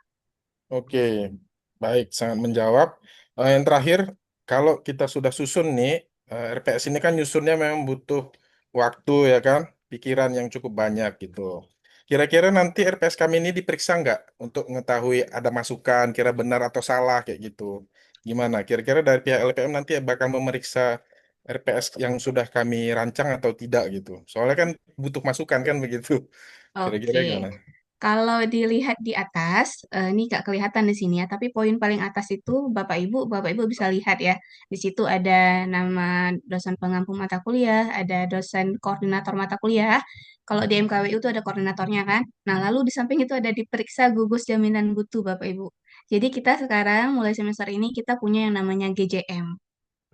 Oke, baik, sangat menjawab. Yang terakhir, kalau kita sudah susun nih, RPS ini kan nyusunnya memang butuh waktu ya kan, pikiran yang cukup banyak gitu. Kira-kira nanti RPS kami ini diperiksa nggak untuk mengetahui ada masukan, kira benar atau salah kayak gitu. Gimana? Kira-kira dari pihak LPM nanti bakal memeriksa RPS yang sudah kami rancang atau tidak gitu. Soalnya kan butuh masukan kan begitu. Kira-kira Oke. gimana? Kalau dilihat di atas, ini nggak kelihatan di sini ya, tapi poin paling atas itu Bapak Ibu bisa lihat ya. Di situ ada nama dosen pengampu mata kuliah, ada dosen koordinator mata kuliah. Kalau di MKWU itu ada koordinatornya kan. Nah, lalu di samping itu ada diperiksa gugus jaminan mutu Bapak Ibu. Jadi kita sekarang mulai semester ini kita punya yang namanya GJM.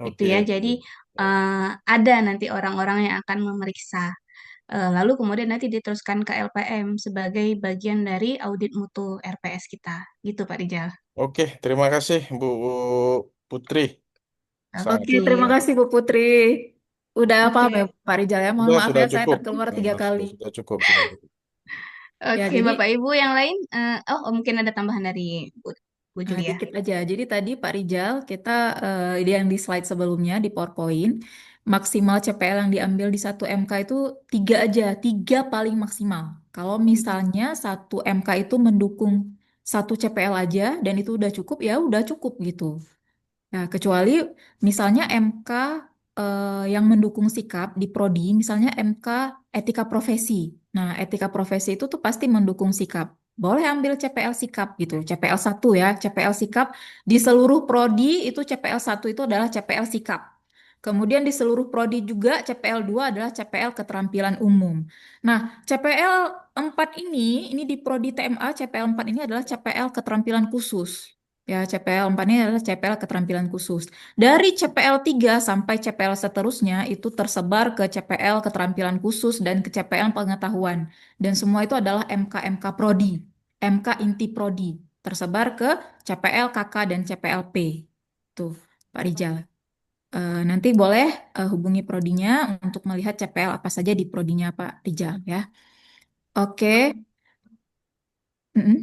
Itu Oke, ya. Jadi oke. ada nanti orang-orang yang akan memeriksa. Lalu kemudian nanti diteruskan ke LPM sebagai bagian dari audit mutu RPS kita. Gitu Pak Rijal. Oke, terima kasih Bu Putri. Sangat Oke, Oke, terima kasih Bu Putri. Udah paham ya oke, Pak Rijal ya. Mohon maaf sudah ya saya cukup. terkeluar 3 kali. Sudah cukup, sudah cukup. Ya, oke jadi Bapak Ibu yang lain. Mungkin ada tambahan dari Bu Julia. dikit aja. Jadi tadi Pak Rijal, kita yang di slide sebelumnya di PowerPoint, maksimal CPL yang diambil di satu MK itu 3 aja, 3 paling maksimal. Kalau misalnya satu MK itu mendukung satu CPL aja dan itu udah cukup, ya udah cukup gitu. Nah, kecuali misalnya MK yang mendukung sikap di prodi, misalnya MK etika profesi. Nah, etika profesi itu tuh pasti mendukung sikap. Boleh ambil CPL sikap gitu, CPL 1 ya, CPL sikap di seluruh prodi itu CPL 1 itu adalah CPL sikap. Kemudian di seluruh prodi juga CPL 2 adalah CPL keterampilan umum. Nah, CPL 4 ini di prodi TMA CPL 4 ini adalah CPL keterampilan khusus. Ya, CPL 4 ini adalah CPL keterampilan khusus. Dari CPL 3 sampai CPL seterusnya itu tersebar ke CPL keterampilan khusus dan ke CPL pengetahuan. Dan semua itu adalah MK-MK Prodi, MK inti Prodi, tersebar ke CPL KK dan CPLP. Tuh. Pak Rijal. Nanti boleh hubungi prodinya untuk melihat CPL apa saja di prodinya Pak Rijal ya. Oke. Mm-mm.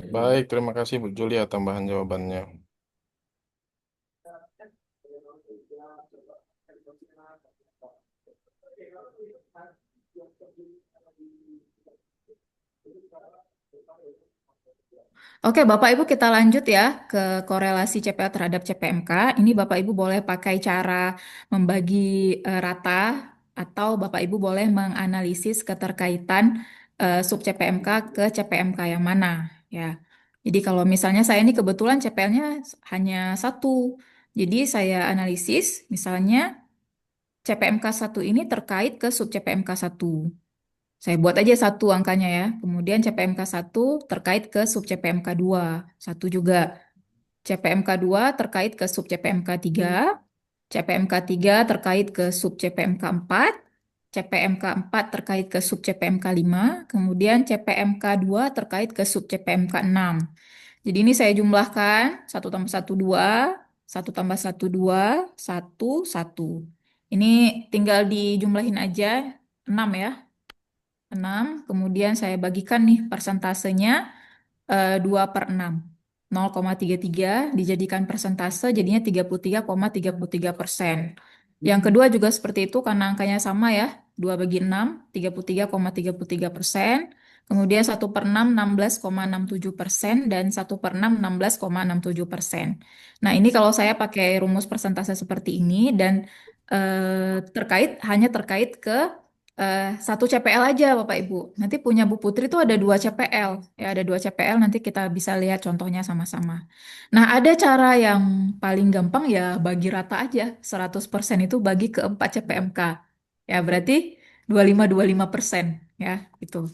Baik, terima kasih Bu Julia tambahan jawabannya. Oke, Bapak Ibu kita lanjut ya ke korelasi CPL terhadap CPMK. Ini Bapak Ibu boleh pakai cara membagi rata atau Bapak Ibu boleh menganalisis keterkaitan sub CPMK ke CPMK yang mana ya. Jadi kalau misalnya saya ini kebetulan CPL-nya hanya satu. Jadi saya analisis misalnya CPMK 1 ini terkait ke sub CPMK 1. Saya buat aja satu angkanya ya. Kemudian CPMK 1 terkait ke sub CPMK 2. Satu juga. CPMK 2 terkait ke sub CPMK 3. CPMK 3 terkait ke sub CPMK 4. CPMK 4 terkait ke sub CPMK 5. Kemudian CPMK 2 terkait ke sub CPMK 6. Jadi ini saya jumlahkan. 1 tambah 1, 2. 1 tambah 1, 2. 1, 1. Ini tinggal dijumlahin aja. 6 ya. 6, kemudian saya bagikan nih persentasenya 2/6. 0,33 dijadikan persentase jadinya 33,33%. Yang kedua juga seperti itu karena angkanya sama ya. 2 bagi 6, 33,33%. Kemudian 1/6, 16,67%. Dan 1/6, 16,67%. Nah ini kalau saya pakai rumus persentase seperti ini dan hanya terkait ke satu CPL aja Bapak Ibu. Nanti punya Bu Putri itu ada 2 CPL. Ya, ada 2 CPL, nanti kita bisa lihat contohnya sama-sama. Nah, ada cara yang paling gampang ya bagi rata aja. 100% itu bagi ke 4 CPMK. Ya, berarti 25-25% ya, itu.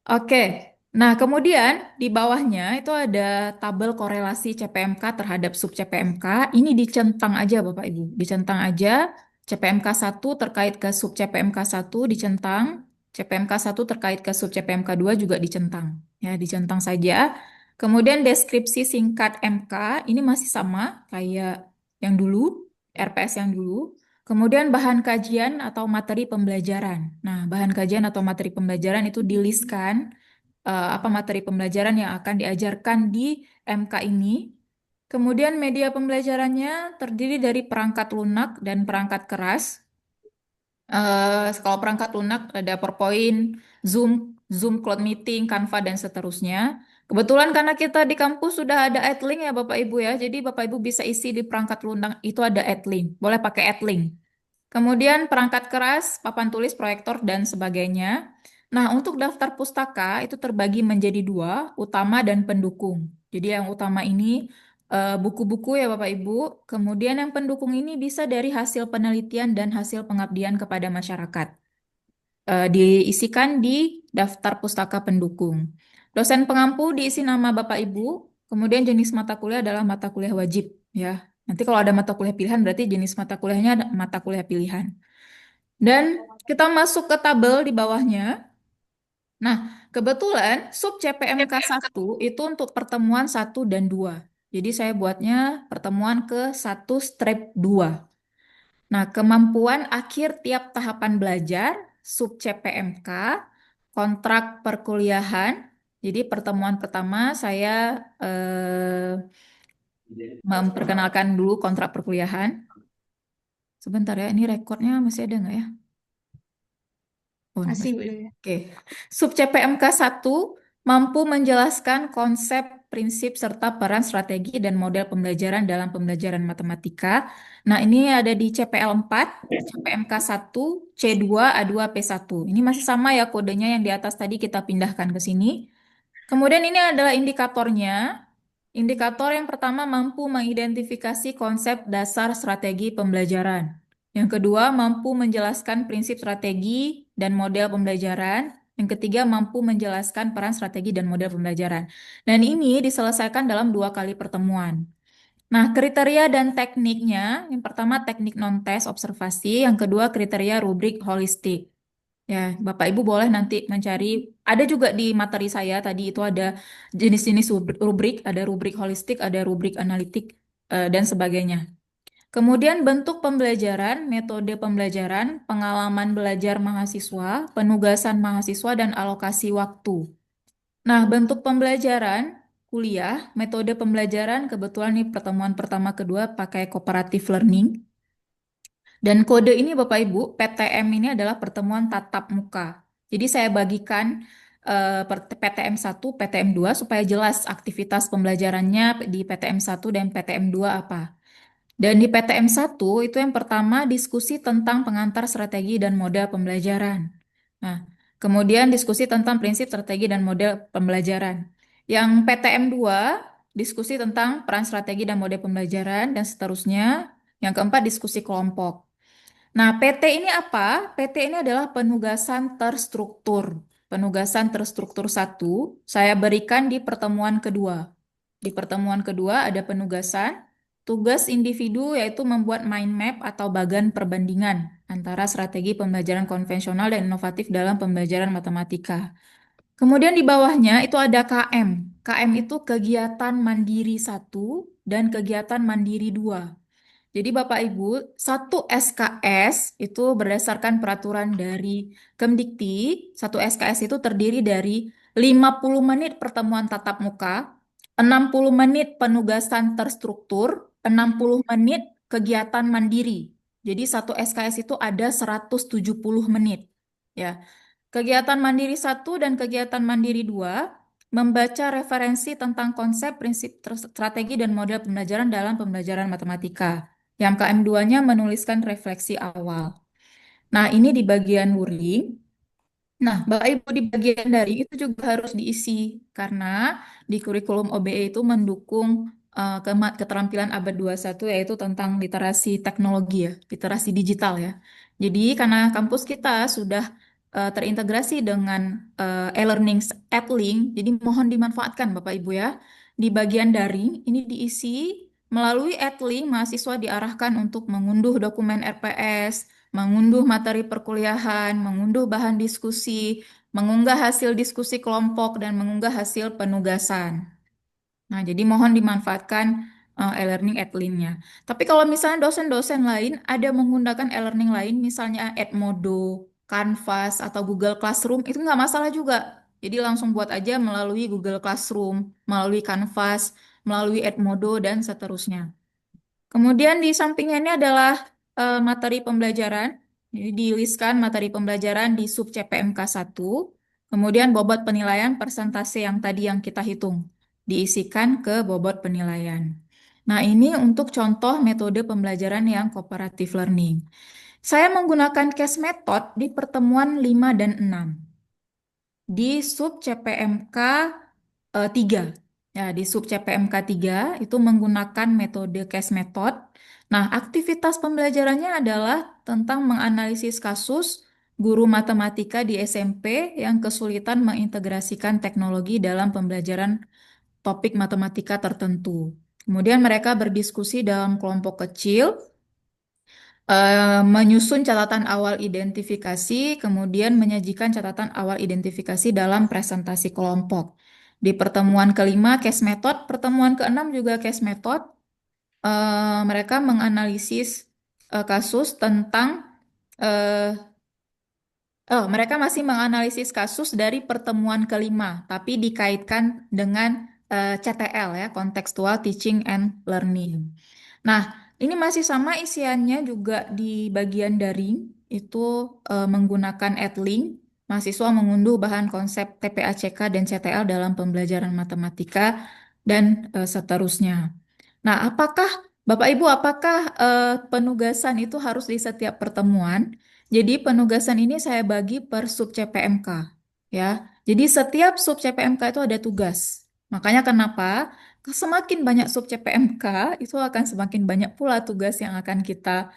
Oke. Nah, kemudian di bawahnya itu ada tabel korelasi CPMK terhadap sub CPMK. Ini dicentang aja Bapak Ibu. Dicentang aja. CPMK 1 terkait ke sub CPMK 1 dicentang. CPMK 1 terkait ke sub CPMK 2 juga dicentang. Ya, dicentang saja. Kemudian deskripsi singkat MK ini masih sama kayak yang dulu, RPS yang dulu. Kemudian bahan kajian atau materi pembelajaran. Nah, bahan kajian atau materi pembelajaran itu di-list-kan apa materi pembelajaran yang akan diajarkan di MK ini. Kemudian media pembelajarannya terdiri dari perangkat lunak dan perangkat keras. Kalau perangkat lunak ada PowerPoint, Zoom, Zoom Cloud Meeting, Canva, dan seterusnya. Kebetulan karena kita di kampus sudah ada Adlink ya Bapak Ibu ya, jadi Bapak Ibu bisa isi di perangkat lunak itu ada Adlink, boleh pakai Adlink. Kemudian perangkat keras, papan tulis, proyektor, dan sebagainya. Nah, untuk daftar pustaka itu terbagi menjadi 2, utama dan pendukung. Jadi yang utama ini buku-buku ya Bapak Ibu. Kemudian yang pendukung ini bisa dari hasil penelitian dan hasil pengabdian kepada masyarakat. Diisikan di daftar pustaka pendukung. Dosen pengampu diisi nama Bapak Ibu. Kemudian jenis mata kuliah adalah mata kuliah wajib ya. Nanti kalau ada mata kuliah pilihan berarti jenis mata kuliahnya ada mata kuliah pilihan. Dan kita masuk ke tabel di bawahnya. Nah, kebetulan sub CPMK 1 itu untuk pertemuan 1 dan 2. Jadi saya buatnya pertemuan ke 1 strip 2. Nah, kemampuan akhir tiap tahapan belajar, sub CPMK, kontrak perkuliahan. Jadi pertemuan pertama saya memperkenalkan dulu kontrak perkuliahan. Sebentar ya, ini rekornya masih ada nggak ya? Oh, Masih, Bu Julia. Oke. Sub CPMK 1 mampu menjelaskan konsep, prinsip, serta peran strategi dan model pembelajaran dalam pembelajaran matematika. Nah, ini ada di CPL 4, CPMK 1, C2, A2, P1. Ini masih sama ya kodenya yang di atas tadi kita pindahkan ke sini. Kemudian ini adalah indikatornya. Indikator yang pertama mampu mengidentifikasi konsep dasar strategi pembelajaran. Yang kedua, mampu menjelaskan prinsip strategi dan model pembelajaran. Yang ketiga, mampu menjelaskan peran strategi dan model pembelajaran. Dan ini diselesaikan dalam 2 kali pertemuan. Nah, kriteria dan tekniknya, yang pertama teknik non-tes observasi, yang kedua kriteria rubrik holistik. Ya, Bapak Ibu boleh nanti mencari ada juga di materi saya tadi itu ada jenis-jenis rubrik, ada rubrik holistik, ada rubrik analitik, dan sebagainya. Kemudian bentuk pembelajaran, metode pembelajaran, pengalaman belajar mahasiswa, penugasan mahasiswa, dan alokasi waktu. Nah, bentuk pembelajaran, kuliah, metode pembelajaran, kebetulan nih pertemuan pertama kedua pakai cooperative learning. Dan kode ini Bapak Ibu, PTM ini adalah pertemuan tatap muka. Jadi saya bagikan PTM 1, PTM 2 supaya jelas aktivitas pembelajarannya di PTM 1 dan PTM 2 apa. Dan di PTM 1 itu yang pertama diskusi tentang pengantar strategi dan model pembelajaran. Nah, kemudian diskusi tentang prinsip strategi dan model pembelajaran. Yang PTM 2 diskusi tentang peran strategi dan model pembelajaran dan seterusnya. Yang keempat diskusi kelompok. Nah, PT ini apa? PT ini adalah penugasan terstruktur. Penugasan terstruktur 1 saya berikan di pertemuan kedua. Di pertemuan kedua ada penugasan, tugas individu yaitu membuat mind map atau bagan perbandingan antara strategi pembelajaran konvensional dan inovatif dalam pembelajaran matematika. Kemudian di bawahnya itu ada KM. KM itu kegiatan mandiri 1 dan kegiatan mandiri 2. Jadi Bapak Ibu, satu SKS itu berdasarkan peraturan dari Kemdikti, satu SKS itu terdiri dari 50 menit pertemuan tatap muka, 60 menit penugasan terstruktur, 60 menit kegiatan mandiri. Jadi satu SKS itu ada 170 menit. Ya. Kegiatan mandiri 1 dan kegiatan mandiri 2 membaca referensi tentang konsep, prinsip, strategi, dan model pembelajaran dalam pembelajaran matematika. Yang KM2-nya menuliskan refleksi awal. Nah, ini di bagian wording. Nah, Bapak Ibu di bagian daring itu juga harus diisi karena di kurikulum OBE itu mendukung keterampilan abad 21 yaitu tentang literasi teknologi ya, literasi digital ya. Jadi karena kampus kita sudah terintegrasi dengan e-learning Edlink, jadi mohon dimanfaatkan Bapak Ibu ya. Di bagian daring ini diisi melalui Edlink mahasiswa diarahkan untuk mengunduh dokumen RPS, mengunduh materi perkuliahan, mengunduh bahan diskusi, mengunggah hasil diskusi kelompok, dan mengunggah hasil penugasan. Nah, jadi mohon dimanfaatkan e-learning Edlink-nya. Tapi kalau misalnya dosen-dosen lain ada menggunakan e-learning lain, misalnya Edmodo, Canvas, atau Google Classroom, itu nggak masalah juga. Jadi langsung buat aja melalui Google Classroom, melalui Canvas, melalui Edmodo, dan seterusnya. Kemudian di sampingnya ini adalah materi pembelajaran. Jadi diliskan materi pembelajaran di sub CPMK 1. Kemudian bobot penilaian persentase yang tadi yang kita hitung. Diisikan ke bobot penilaian. Nah, ini untuk contoh metode pembelajaran yang cooperative learning. Saya menggunakan case method di pertemuan 5 dan 6. Di sub CPMK 3. Ya, di sub CPMK 3 itu menggunakan metode case method. Nah, aktivitas pembelajarannya adalah tentang menganalisis kasus guru matematika di SMP yang kesulitan mengintegrasikan teknologi dalam pembelajaran topik matematika tertentu. Kemudian mereka berdiskusi dalam kelompok kecil, menyusun catatan awal identifikasi, kemudian menyajikan catatan awal identifikasi dalam presentasi kelompok. Di pertemuan kelima, case method. Pertemuan keenam juga case method. Mereka menganalisis kasus tentang mereka masih menganalisis kasus dari pertemuan kelima, tapi dikaitkan dengan CTL ya, Contextual Teaching and Learning. Nah, ini masih sama isiannya juga di bagian daring, itu menggunakan Edlink. Mahasiswa mengunduh bahan konsep TPACK dan CTL dalam pembelajaran matematika dan seterusnya. Nah, Bapak Ibu, apakah penugasan itu harus di setiap pertemuan? Jadi penugasan ini saya bagi per sub CPMK, ya. Jadi setiap sub CPMK itu ada tugas. Makanya kenapa semakin banyak sub CPMK itu akan semakin banyak pula tugas yang akan kita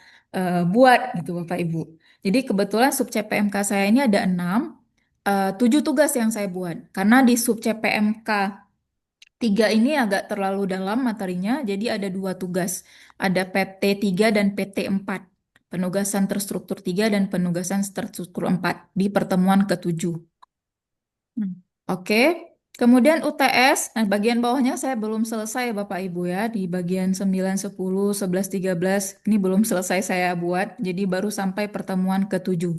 buat gitu Bapak Ibu. Jadi kebetulan sub CPMK saya ini ada 6, 7 tugas yang saya buat. Karena di sub CPMK 3 ini agak terlalu dalam materinya, jadi ada 2 tugas. Ada PT 3 dan PT 4. Penugasan terstruktur 3 dan penugasan terstruktur 4 di pertemuan ke-7. Oke. Kemudian UTS, nah bagian bawahnya saya belum selesai Bapak Ibu ya. Di bagian 9, 10, 11, 13, ini belum selesai saya buat. Jadi baru sampai pertemuan ke-7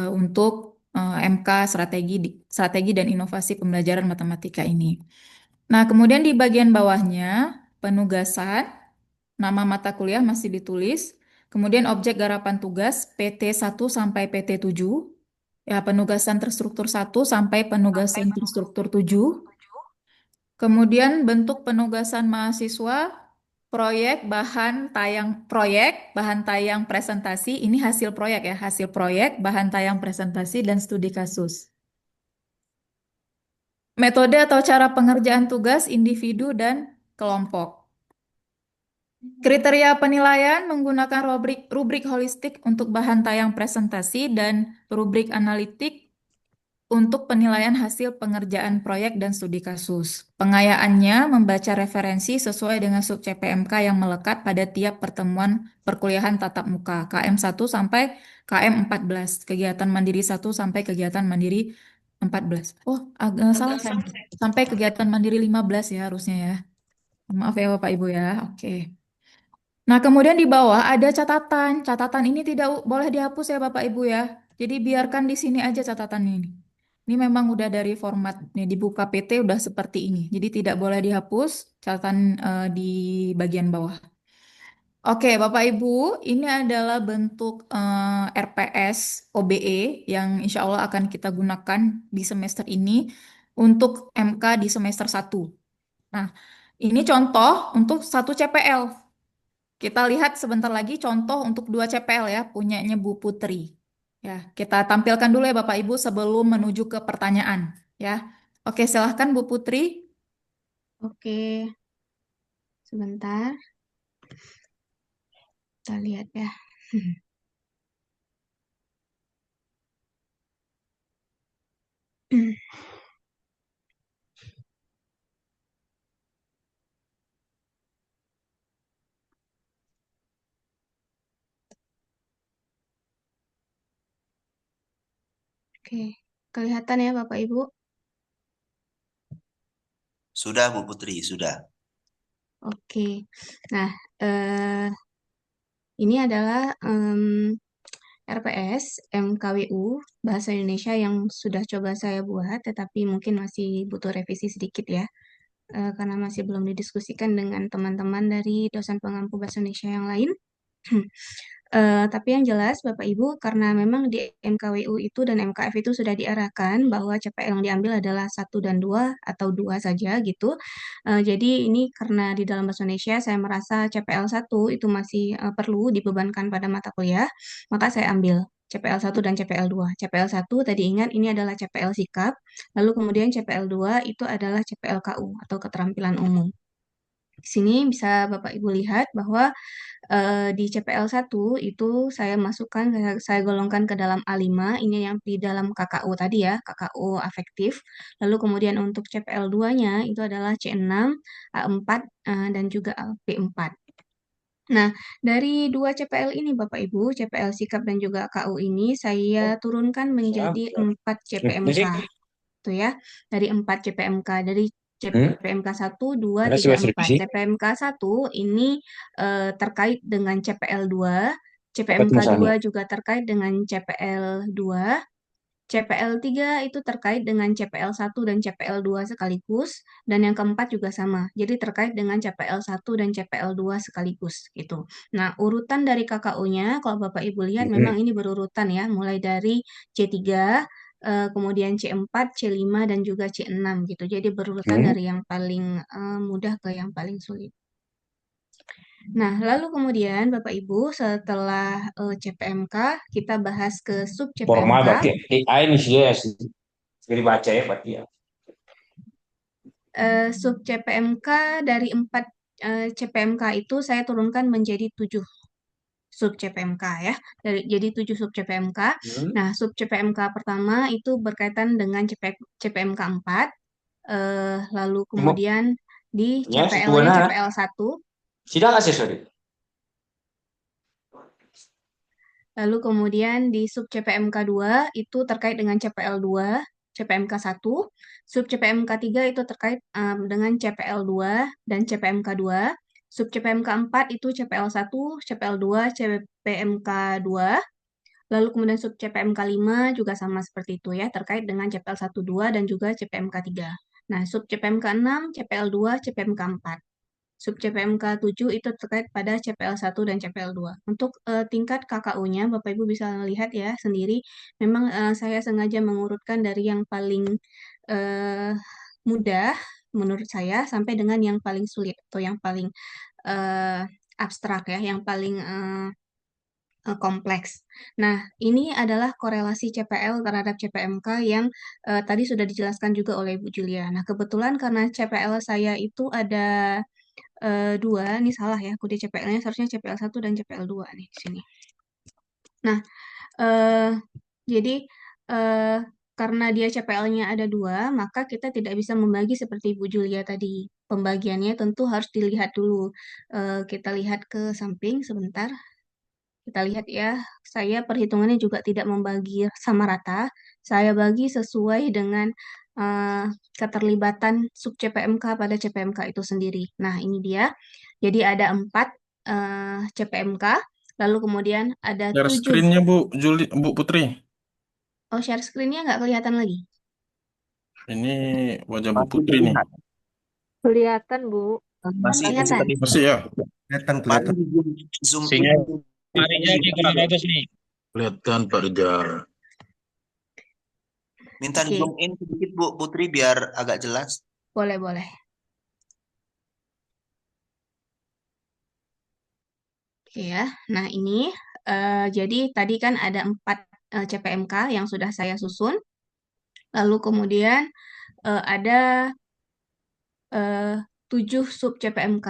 untuk MK strategi dan inovasi pembelajaran matematika ini. Nah, kemudian di bagian bawahnya penugasan, nama mata kuliah masih ditulis. Kemudian objek garapan tugas PT1 sampai PT7. Ya, penugasan terstruktur 1 sampai penugasan terstruktur 7. Kemudian bentuk penugasan mahasiswa, bahan tayang presentasi, ini hasil proyek ya, hasil proyek, bahan tayang presentasi dan studi kasus. Metode atau cara pengerjaan tugas individu dan kelompok. Kriteria penilaian menggunakan rubrik holistik untuk bahan tayang presentasi dan rubrik analitik untuk penilaian hasil pengerjaan proyek dan studi kasus. Pengayaannya membaca referensi sesuai dengan sub CPMK yang melekat pada tiap pertemuan perkuliahan tatap muka, KM1 sampai KM14, kegiatan mandiri 1 sampai kegiatan mandiri 14. Oh, agak salah saya. Sampai kegiatan mandiri 15 ya harusnya ya. Maaf ya Bapak Ibu ya. Oke. Nah, kemudian di bawah ada catatan. Catatan ini tidak boleh dihapus ya Bapak Ibu ya. Jadi biarkan di sini aja catatan ini. Ini memang udah dari format nih dibuka PT udah seperti ini. Jadi tidak boleh dihapus catatan di bagian bawah. Oke, Bapak Ibu, ini adalah bentuk RPS OBE yang insya Allah akan kita gunakan di semester ini untuk MK di semester 1. Nah, ini contoh untuk 1 CPL. Kita lihat sebentar lagi contoh untuk 2 CPL ya, punyanya Bu Putri. Ya, kita tampilkan dulu ya Bapak Ibu sebelum menuju ke pertanyaan ya. Oke, silahkan Bu Putri. Oke, sebentar. Kita lihat ya. Oke, kelihatan ya Bapak Ibu? Sudah Bu Putri, sudah. Oke, nah ini adalah RPS MKWU Bahasa Indonesia yang sudah coba saya buat, tetapi mungkin masih butuh revisi sedikit ya, karena masih belum didiskusikan dengan teman-teman dari dosen pengampu Bahasa Indonesia yang lain. Tapi yang jelas Bapak Ibu, karena memang di MKWU itu dan MKF itu sudah diarahkan bahwa CPL yang diambil adalah 1 dan 2 atau 2 saja gitu. Jadi ini karena di dalam Bahasa Indonesia saya merasa CPL 1 itu masih perlu dibebankan pada mata kuliah, maka saya ambil CPL 1 dan CPL 2. CPL 1 tadi ingat ini adalah CPL sikap, lalu kemudian CPL 2 itu adalah CPL KU atau keterampilan umum. Di sini bisa Bapak Ibu lihat bahwa di CPL 1 itu saya masukkan, saya golongkan ke dalam A5, ini yang di dalam KKU tadi ya, KKU afektif. Lalu kemudian untuk CPL 2-nya itu adalah C6, A4, dan juga B4. Nah, dari 2 CPL ini Bapak Ibu, CPL sikap dan juga KU ini saya turunkan menjadi 4 CPMK. Tuh ya, dari 4 CPMK. Dari CPMK 1, 2, 3, 4. CPMK 1 ini terkait dengan CPL 2, CPMK 2 juga terkait dengan CPL 2, CPL 3 itu terkait dengan CPL 1 dan CPL 2 sekaligus, dan yang keempat juga sama. Jadi terkait dengan CPL 1 dan CPL 2 sekaligus gitu. Nah, urutan dari KKU-nya kalau Bapak Ibu lihat memang ini berurutan ya, mulai dari C3, kemudian C4, C5 dan juga C6 gitu. Jadi berurutan dari yang paling mudah ke yang paling sulit. Nah, lalu kemudian Bapak Ibu setelah CPMK kita bahas ke sub Formal CPMK. berarti ini sih ya, jadi baca ya berarti ya. Sub CPMK dari 4 CPMK itu saya turunkan menjadi 7 sub CPMK ya. Jadi 7 sub CPMK. Nah, sub CPMK pertama itu berkaitan dengan CPMK 4. Lalu kemudian di Ya, CPL-nya situana. CPL 1. Sidang asesori. Lalu kemudian di sub CPMK 2 itu terkait dengan CPL 2. CPMK 1, sub CPMK 3 itu terkait dengan CPL 2 dan CPMK 2, sub CPMK 4 itu CPL 1, CPL 2, CPMK 2, lalu kemudian sub CPMK 5 juga sama seperti itu ya, terkait dengan CPL 1, 2 dan juga CPMK 3. Nah, sub CPMK 6, CPL 2, CPMK 4. Sub CPMK 7 itu terkait pada CPL 1 dan CPL 2. Untuk tingkat KKU-nya, Bapak Ibu bisa lihat ya sendiri, memang saya sengaja mengurutkan dari yang paling eh, mudah menurut saya sampai dengan yang paling sulit atau yang paling eh, abstrak ya, yang paling kompleks. Nah, ini adalah korelasi CPL terhadap CPMK yang tadi sudah dijelaskan juga oleh Bu Julia. Nah, kebetulan karena CPL saya itu ada dua, ini salah ya, kode CPL-nya seharusnya CPL 1 dan CPL 2 nih di sini. Nah, eh, jadi eh, karena dia CPL-nya ada dua, maka kita tidak bisa membagi seperti Bu Julia tadi. Pembagiannya tentu harus dilihat dulu. Kita lihat ke samping sebentar. Kita lihat ya, saya perhitungannya juga tidak membagi sama rata. Saya bagi sesuai dengan keterlibatan sub CPMK pada CPMK itu sendiri. Nah, ini dia. Jadi ada 4 CPMK, lalu kemudian ada Share 7. screen-nya Bu Putri. Oh, share screen-nya nggak kelihatan lagi. Ini wajah Bu Masih Putri nih. terlihat. Kelihatan, Bu. Masih Kelihatan. terlihat. Masih ya? Kelihatan, Pak, kelihatan. ini zoom in. Sinyal Pak Rijal kurang bagus nih. Kelihatan Pak Rijal. Minta Oke. zoom in sedikit Bu Putri biar agak jelas. Boleh, boleh. Oke ya. Nah, ini jadi tadi kan ada 4 CPMK yang sudah saya susun. Lalu kemudian ada 7 sub CPMK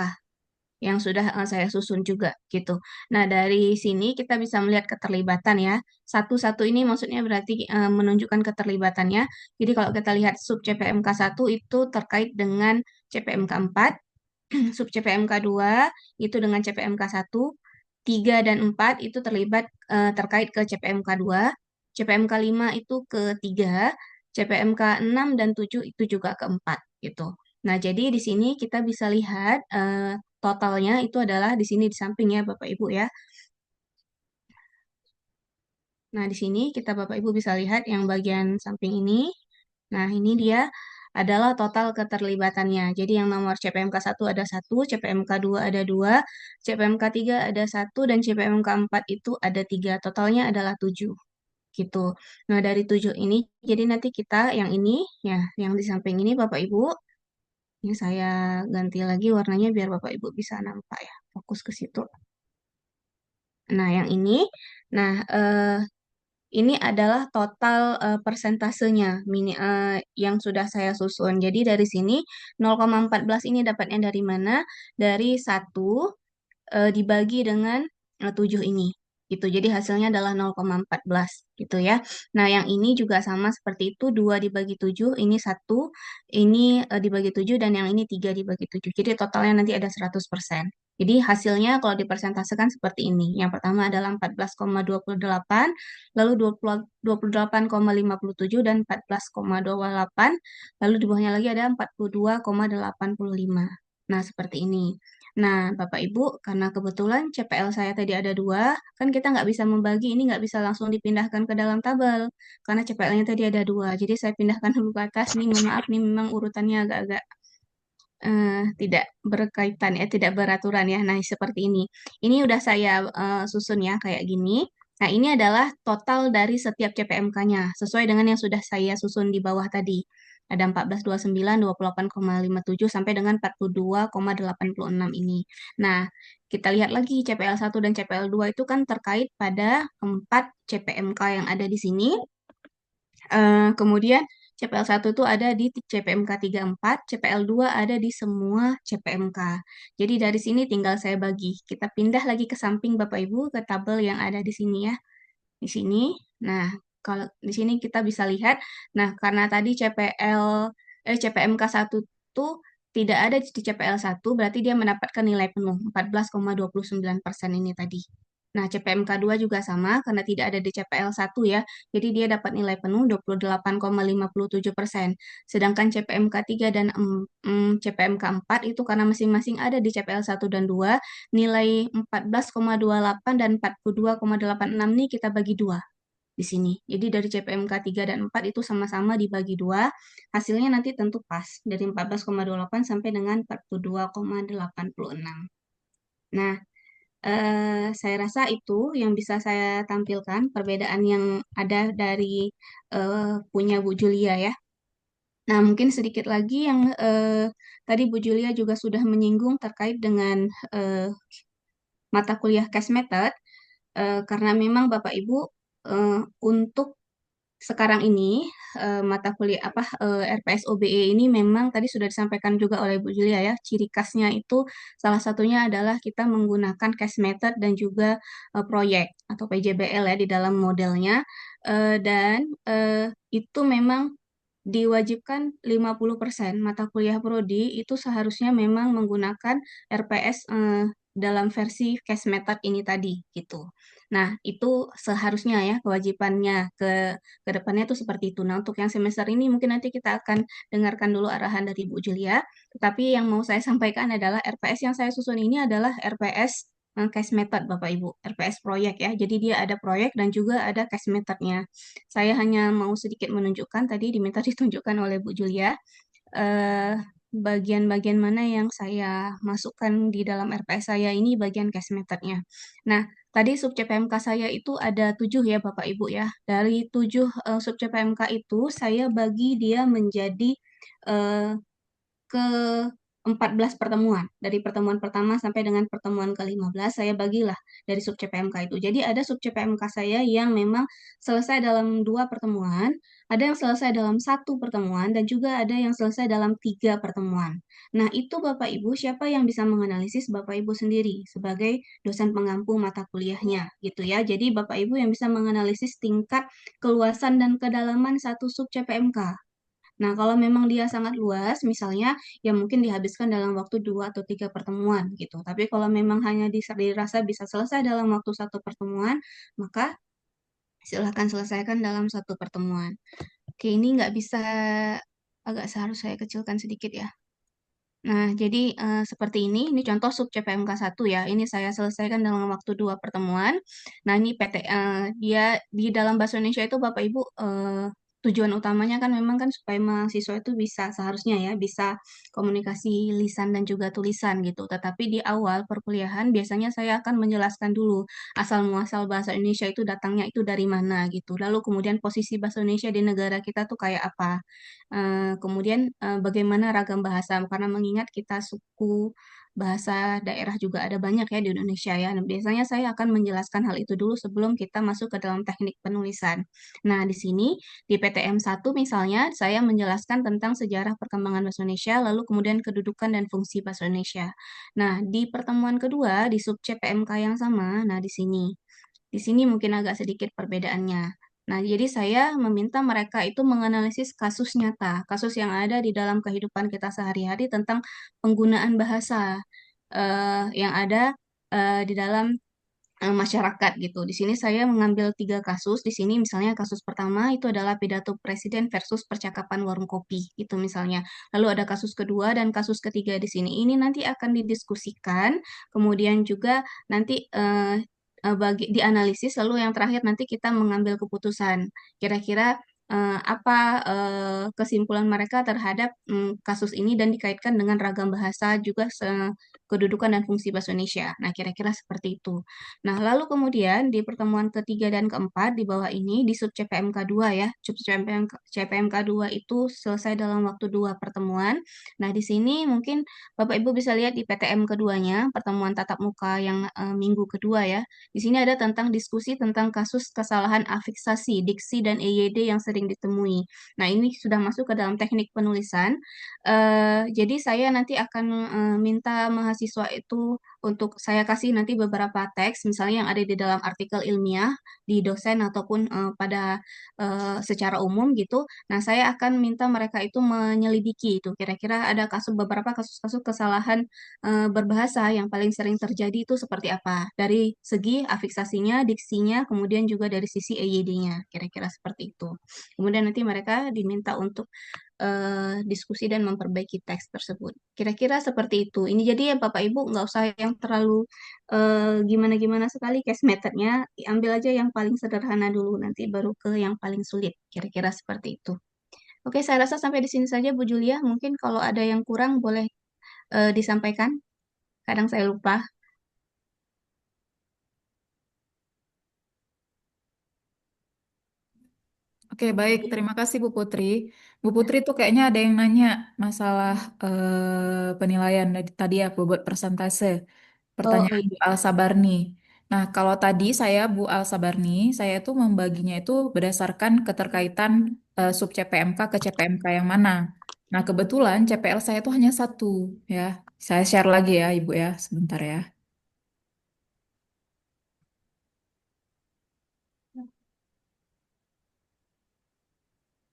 yang sudah saya susun juga gitu. Nah, dari sini kita bisa melihat keterlibatan ya. Satu-satu ini maksudnya berarti menunjukkan keterlibatannya. Jadi kalau kita lihat sub CPMK 1 itu terkait dengan CPMK 4, sub CPMK 2 itu dengan CPMK 1, 3 dan 4 itu terlibat terkait ke CPMK 2, CPMK 5 itu ke 3, CPMK 6 dan 7 itu juga ke 4 gitu. Nah, jadi di sini kita bisa lihat totalnya itu adalah di sini di samping ya Bapak Ibu ya. Nah, di sini kita Bapak Ibu bisa lihat yang bagian samping ini. Nah, ini dia adalah total keterlibatannya. Jadi yang nomor CPMK 1 ada 1, CPMK 2 ada 2, CPMK 3 ada 1, dan CPMK 4 itu ada 3. Totalnya adalah 7. Gitu. Nah, dari 7 ini, jadi nanti kita yang ini, ya, yang di samping ini Bapak Ibu, ini saya ganti lagi warnanya biar Bapak Ibu bisa nampak ya. Fokus ke situ. Nah, yang ini, nah, ini adalah total persentasenya yang sudah saya susun. Jadi dari sini 0,14 ini dapatnya dari mana? Dari 1 dibagi dengan 7 ini. Gitu. Jadi hasilnya adalah 0,14 gitu ya. Nah, yang ini juga sama seperti itu, 2 dibagi 7, ini 1, ini dibagi 7, dan yang ini 3 dibagi 7. Jadi totalnya nanti ada 100%. Jadi hasilnya kalau dipersentasekan seperti ini. Yang pertama adalah 14,28, lalu 28,57 dan 14,28, lalu di bawahnya lagi ada 42,85. Nah, seperti ini. Nah, Bapak Ibu, karena kebetulan CPL saya tadi ada 2, kan kita nggak bisa membagi, ini nggak bisa langsung dipindahkan ke dalam tabel, karena CPL-nya tadi ada 2. Jadi saya pindahkan dulu ke atas, nih mohon maaf, nih memang urutannya agak-agak tidak berkaitan ya, tidak beraturan ya. Nah, seperti ini. Ini udah saya susun ya, kayak gini. Nah, ini adalah total dari setiap CPMK-nya, sesuai dengan yang sudah saya susun di bawah tadi. Ada 14,29, 28,57, sampai dengan 42,86 ini. Nah, kita lihat lagi CPL 1 dan CPL 2 itu kan terkait pada 4 CPMK yang ada di sini. Kemudian CPL 1 itu ada di CPMK 34, CPL 2 ada di semua CPMK. Jadi dari sini tinggal saya bagi. Kita pindah lagi ke samping Bapak Ibu ke tabel yang ada di sini ya. Di sini. Nah, kalau di sini kita bisa lihat, nah karena tadi CPMK 1 itu tidak ada di CPL 1, berarti dia mendapatkan nilai penuh 14,29% ini tadi. Nah, CPMK 2 juga sama karena tidak ada di CPL 1 ya. Jadi dia dapat nilai penuh 28,57%. Sedangkan CPMK 3 dan CPMK 4 itu karena masing-masing ada di CPL 1 dan 2, nilai 14,28 dan 42,86 nih kita bagi dua di sini. Jadi dari CPMK 3 dan 4 itu sama-sama dibagi dua, hasilnya nanti tentu pas dari 14,28 sampai dengan 42,86. Nah, saya rasa itu yang bisa saya tampilkan perbedaan yang ada dari punya Bu Julia ya. Nah, mungkin sedikit lagi yang tadi Bu Julia juga sudah menyinggung terkait dengan mata kuliah cash method, karena memang Bapak Ibu untuk sekarang ini mata kuliah RPS OBE ini memang tadi sudah disampaikan juga oleh Bu Julia ya, ciri khasnya itu salah satunya adalah kita menggunakan cash method dan juga proyek atau PJBL ya di dalam modelnya. Dan itu memang diwajibkan 50% mata kuliah prodi itu seharusnya memang menggunakan RPS dalam versi cash method ini tadi gitu. Nah, itu seharusnya ya kewajibannya ke depannya itu seperti itu. Nah, untuk yang semester ini mungkin nanti kita akan dengarkan dulu arahan dari Bu Julia. Tetapi yang mau saya sampaikan adalah RPS yang saya susun ini adalah RPS cash method Bapak Ibu, RPS proyek ya. Jadi dia ada proyek dan juga ada cash methodnya. Saya hanya mau sedikit menunjukkan tadi diminta ditunjukkan oleh Bu Julia bagian-bagian mana yang saya masukkan di dalam RPS saya ini bagian cash methodnya. Nah, tadi sub CPMK saya itu ada 7 ya Bapak Ibu ya. Dari 7 sub CPMK itu saya bagi dia menjadi ke 14 pertemuan. Dari pertemuan pertama sampai dengan pertemuan ke-15 saya bagilah dari sub CPMK itu. Jadi ada sub CPMK saya yang memang selesai dalam 2 pertemuan, ada yang selesai dalam 1 pertemuan, dan juga ada yang selesai dalam 3 pertemuan. Nah, itu Bapak Ibu, siapa yang bisa menganalisis? Bapak Ibu sendiri sebagai dosen pengampu mata kuliahnya gitu ya. Jadi Bapak Ibu yang bisa menganalisis tingkat keluasan dan kedalaman satu sub CPMK. Nah, kalau memang dia sangat luas, misalnya, ya mungkin dihabiskan dalam waktu 2 atau 3 pertemuan gitu. Tapi kalau memang hanya dirasa bisa selesai dalam waktu 1 pertemuan, maka silahkan selesaikan dalam 1 pertemuan. Oke, ini nggak bisa, agak seharusnya saya kecilkan sedikit ya. Nah, jadi seperti ini contoh sub CPMK 1 ya. Ini saya selesaikan dalam waktu 2 pertemuan. Nah, ini dia di dalam bahasa Indonesia itu Bapak Ibu tujuan utamanya kan memang kan supaya mahasiswa itu bisa seharusnya ya bisa komunikasi lisan dan juga tulisan gitu. Tetapi di awal perkuliahan biasanya saya akan menjelaskan dulu asal muasal bahasa Indonesia itu datangnya itu dari mana gitu. Lalu kemudian posisi bahasa Indonesia di negara kita tuh kayak apa. Kemudian bagaimana ragam bahasa karena mengingat kita suku bahasa daerah juga ada banyak ya di Indonesia ya. Nah, biasanya saya akan menjelaskan hal itu dulu sebelum kita masuk ke dalam teknik penulisan. Nah, di sini di PTM 1 misalnya saya menjelaskan tentang sejarah perkembangan bahasa Indonesia lalu kemudian kedudukan dan fungsi bahasa Indonesia. Nah, di pertemuan kedua di sub CPMK yang sama, nah di sini. Di sini mungkin agak sedikit perbedaannya. Nah, jadi saya meminta mereka itu menganalisis kasus nyata, kasus yang ada di dalam kehidupan kita sehari-hari tentang penggunaan bahasa yang ada di dalam masyarakat gitu. Di sini saya mengambil 3 kasus. Di sini misalnya kasus pertama itu adalah pidato presiden versus percakapan warung kopi itu misalnya. Lalu ada kasus kedua dan kasus ketiga di sini. Ini nanti akan didiskusikan, kemudian juga nanti dianalisis, lalu yang terakhir nanti kita mengambil keputusan. Kira-kira apa kesimpulan mereka terhadap kasus ini dan dikaitkan dengan ragam bahasa juga kedudukan dan fungsi bahasa Indonesia. Nah, kira-kira seperti itu. Nah, lalu kemudian di pertemuan ketiga dan keempat di bawah ini di sub CPMK 2 ya. Sub CPMK 2 itu selesai dalam waktu 2 pertemuan. Nah, di sini mungkin Bapak Ibu bisa lihat di PTM keduanya, pertemuan tatap muka yang minggu kedua ya. Di sini ada tentang diskusi tentang kasus kesalahan afiksasi, diksi, dan EYD yang sering ditemui. Nah, ini sudah masuk ke dalam teknik penulisan. Jadi saya nanti akan minta mahasiswa mahasiswa itu untuk saya kasih nanti beberapa teks, misalnya yang ada di dalam artikel ilmiah, di dosen ataupun pada secara umum gitu. Nah, saya akan minta mereka itu menyelidiki itu. Kira-kira ada beberapa kasus-kasus kesalahan berbahasa yang paling sering terjadi itu seperti apa? Dari segi afiksasinya, diksinya, kemudian juga dari sisi EYD-nya. Kira-kira seperti itu. Kemudian nanti mereka diminta untuk diskusi dan memperbaiki teks tersebut. Kira-kira seperti itu. Ini jadi ya Bapak Ibu nggak usah yang terlalu gimana-gimana sekali case methodnya. Ambil aja yang paling sederhana dulu, nanti baru ke yang paling sulit. Kira-kira seperti itu. Oke, saya rasa sampai di sini saja Bu Julia. Mungkin kalau ada yang kurang boleh disampaikan. Kadang saya lupa. Oke, baik. Terima kasih Bu Putri. Bu Putri tuh kayaknya ada yang nanya masalah penilaian tadi ya, bobot persentase. Oh Pertanyaan iya. Bu Al Sabarni. Nah, kalau tadi saya Bu Al Sabarni, saya tuh membaginya itu berdasarkan keterkaitan sub CPMK ke CPMK yang mana. Nah, kebetulan CPL saya tuh hanya satu ya. Saya share lagi ya, Ibu ya, sebentar ya.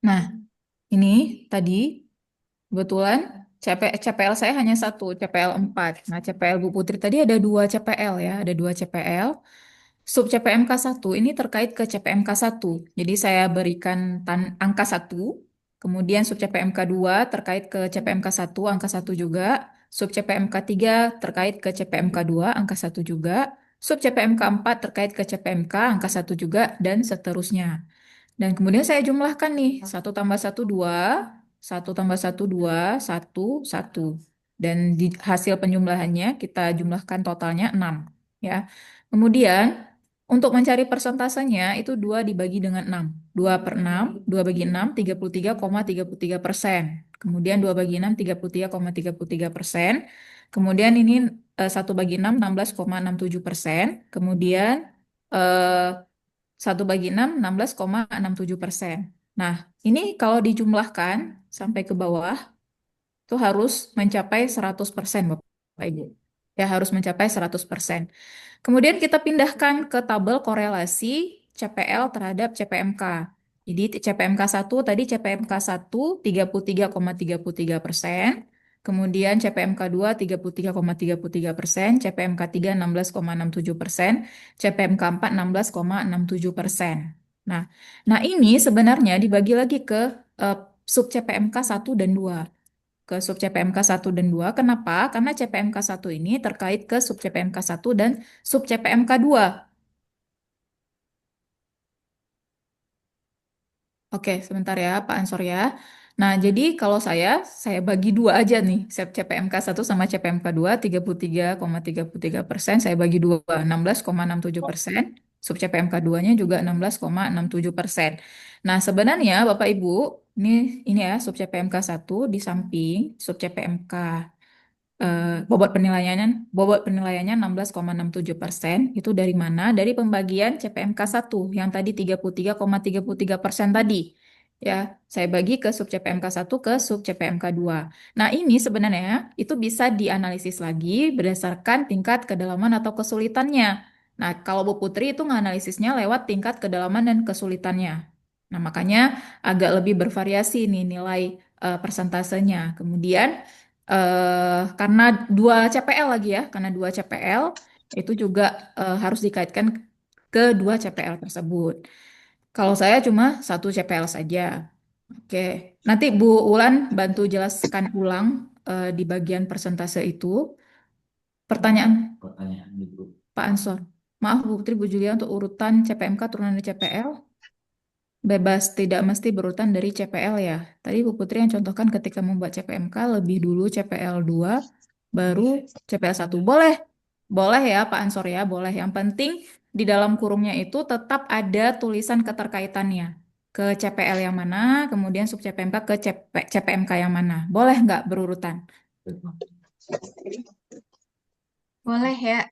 Nah, ini tadi kebetulan CPL saya hanya satu, CPL 4. Nah, CPL Bu Putri tadi ada dua CPL ya, ada dua CPL. Sub CPMK 1 ini terkait ke CPMK 1. Jadi saya berikan angka 1, kemudian sub CPMK 2 terkait ke CPMK 1, angka 1 juga. Sub CPMK 3 terkait ke CPMK 2, angka 1 juga. Sub CPMK 4 terkait ke CPMK, angka 1 juga, dan seterusnya. Dan kemudian saya jumlahkan nih, 1 tambah 1, 2, 1 tambah 1, 2, 1, 1. Dan di hasil penjumlahannya kita jumlahkan totalnya 6. Ya. Kemudian untuk mencari persentasenya itu 2 dibagi dengan 6. 2 per 6, 2 bagi 6, 33,33%. Kemudian 2 bagi 6, 33,33%. Kemudian ini 1 bagi 6, 16,67%. Kemudian eh, 1 bagi 6, 16,67%. Nah, ini kalau dijumlahkan sampai ke bawah, itu harus mencapai 100%, Bapak Ibu. Ya, harus mencapai 100%. Kemudian kita pindahkan ke tabel korelasi CPL terhadap CPMK. Jadi CPMK 1 tadi CPMK 1 33,33%, kemudian CPMK 2 33,33%, CPMK 3 16,67%, CPMK 4 16,67%. Nah, ini sebenarnya dibagi lagi ke sub CPMK 1 dan 2. Ke sub CPMK 1 dan 2. Kenapa? Karena CPMK 1 ini terkait ke sub CPMK 1 dan sub CPMK 2. Oke, sebentar ya Pak Ansor ya. Nah, jadi kalau saya bagi dua aja nih. CPMK 1 sama CPMK 2, 33,33%. Saya bagi dua, 16,67%. Sub CPMK 2-nya juga 16,67%. Nah, sebenarnya Bapak Ibu, ini ya sub CPMK 1 di samping sub CPMK bobot penilaiannya 16,67%. Itu dari mana? Dari pembagian CPMK 1 yang tadi 33,33% tadi. Ya, saya bagi ke sub CPMK 1 ke sub CPMK 2. Nah, ini sebenarnya itu bisa dianalisis lagi berdasarkan tingkat kedalaman atau kesulitannya. Nah, kalau Bu Putri itu menganalisisnya lewat tingkat kedalaman dan kesulitannya. Nah, makanya agak lebih bervariasi nih nilai persentasenya. Kemudian karena 2 CPL lagi ya, karena 2 CPL itu juga harus dikaitkan ke 2 CPL tersebut. Kalau saya cuma 1 CPL saja. Oke, nanti Bu Ulan bantu jelaskan ulang di bagian persentase itu. Pertanyaan Pak Ansor. Maaf Bu Putri, Bu Julia, untuk urutan CPMK turunan dari CPL. Bebas, tidak mesti berurutan dari CPL ya. Tadi Bu Putri yang contohkan ketika membuat CPMK lebih dulu CPL 2, baru CPL 1. Boleh, boleh ya Pak Ansor ya, boleh. Yang penting di dalam kurungnya itu tetap ada tulisan keterkaitannya. Ke CPL yang mana, kemudian sub CPMK ke CPMK yang mana. Boleh nggak berurutan? Boleh ya,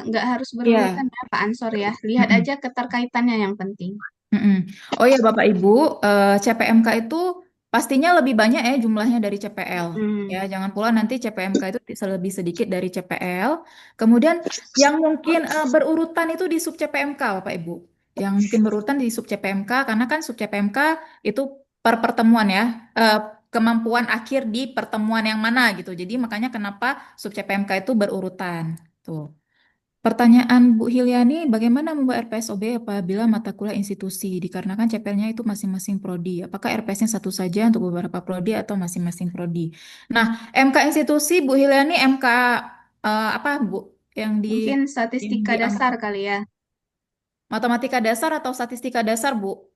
nggak harus Iya. berurutan ya Pak Ansor ya. Lihat Mm-mm. aja keterkaitannya yang penting. Mm-mm. Oh ya Bapak Ibu, CPMK itu Pastinya lebih banyak ya jumlahnya dari CPL. Hmm. Ya, jangan pula nanti CPMK itu lebih sedikit dari CPL. Kemudian yang mungkin berurutan itu di sub CPMK, Bapak Ibu. Yang mungkin berurutan di sub CPMK karena kan sub CPMK itu per pertemuan ya. eh, Kemampuan akhir di pertemuan yang mana gitu. Jadi makanya kenapa sub CPMK itu berurutan. Tuh. Pertanyaan Bu Hiliani, bagaimana membuat RPSOB apabila mata kuliah institusi? Dikarenakan CPL-nya itu masing-masing prodi. Apakah RPS-nya satu saja untuk beberapa prodi atau masing-masing prodi? Nah, MK institusi Bu Hiliani, MK apa Bu? Yang Mungkin yang statistika dasar diambil kali ya. matematika dasar atau statistika dasar Bu?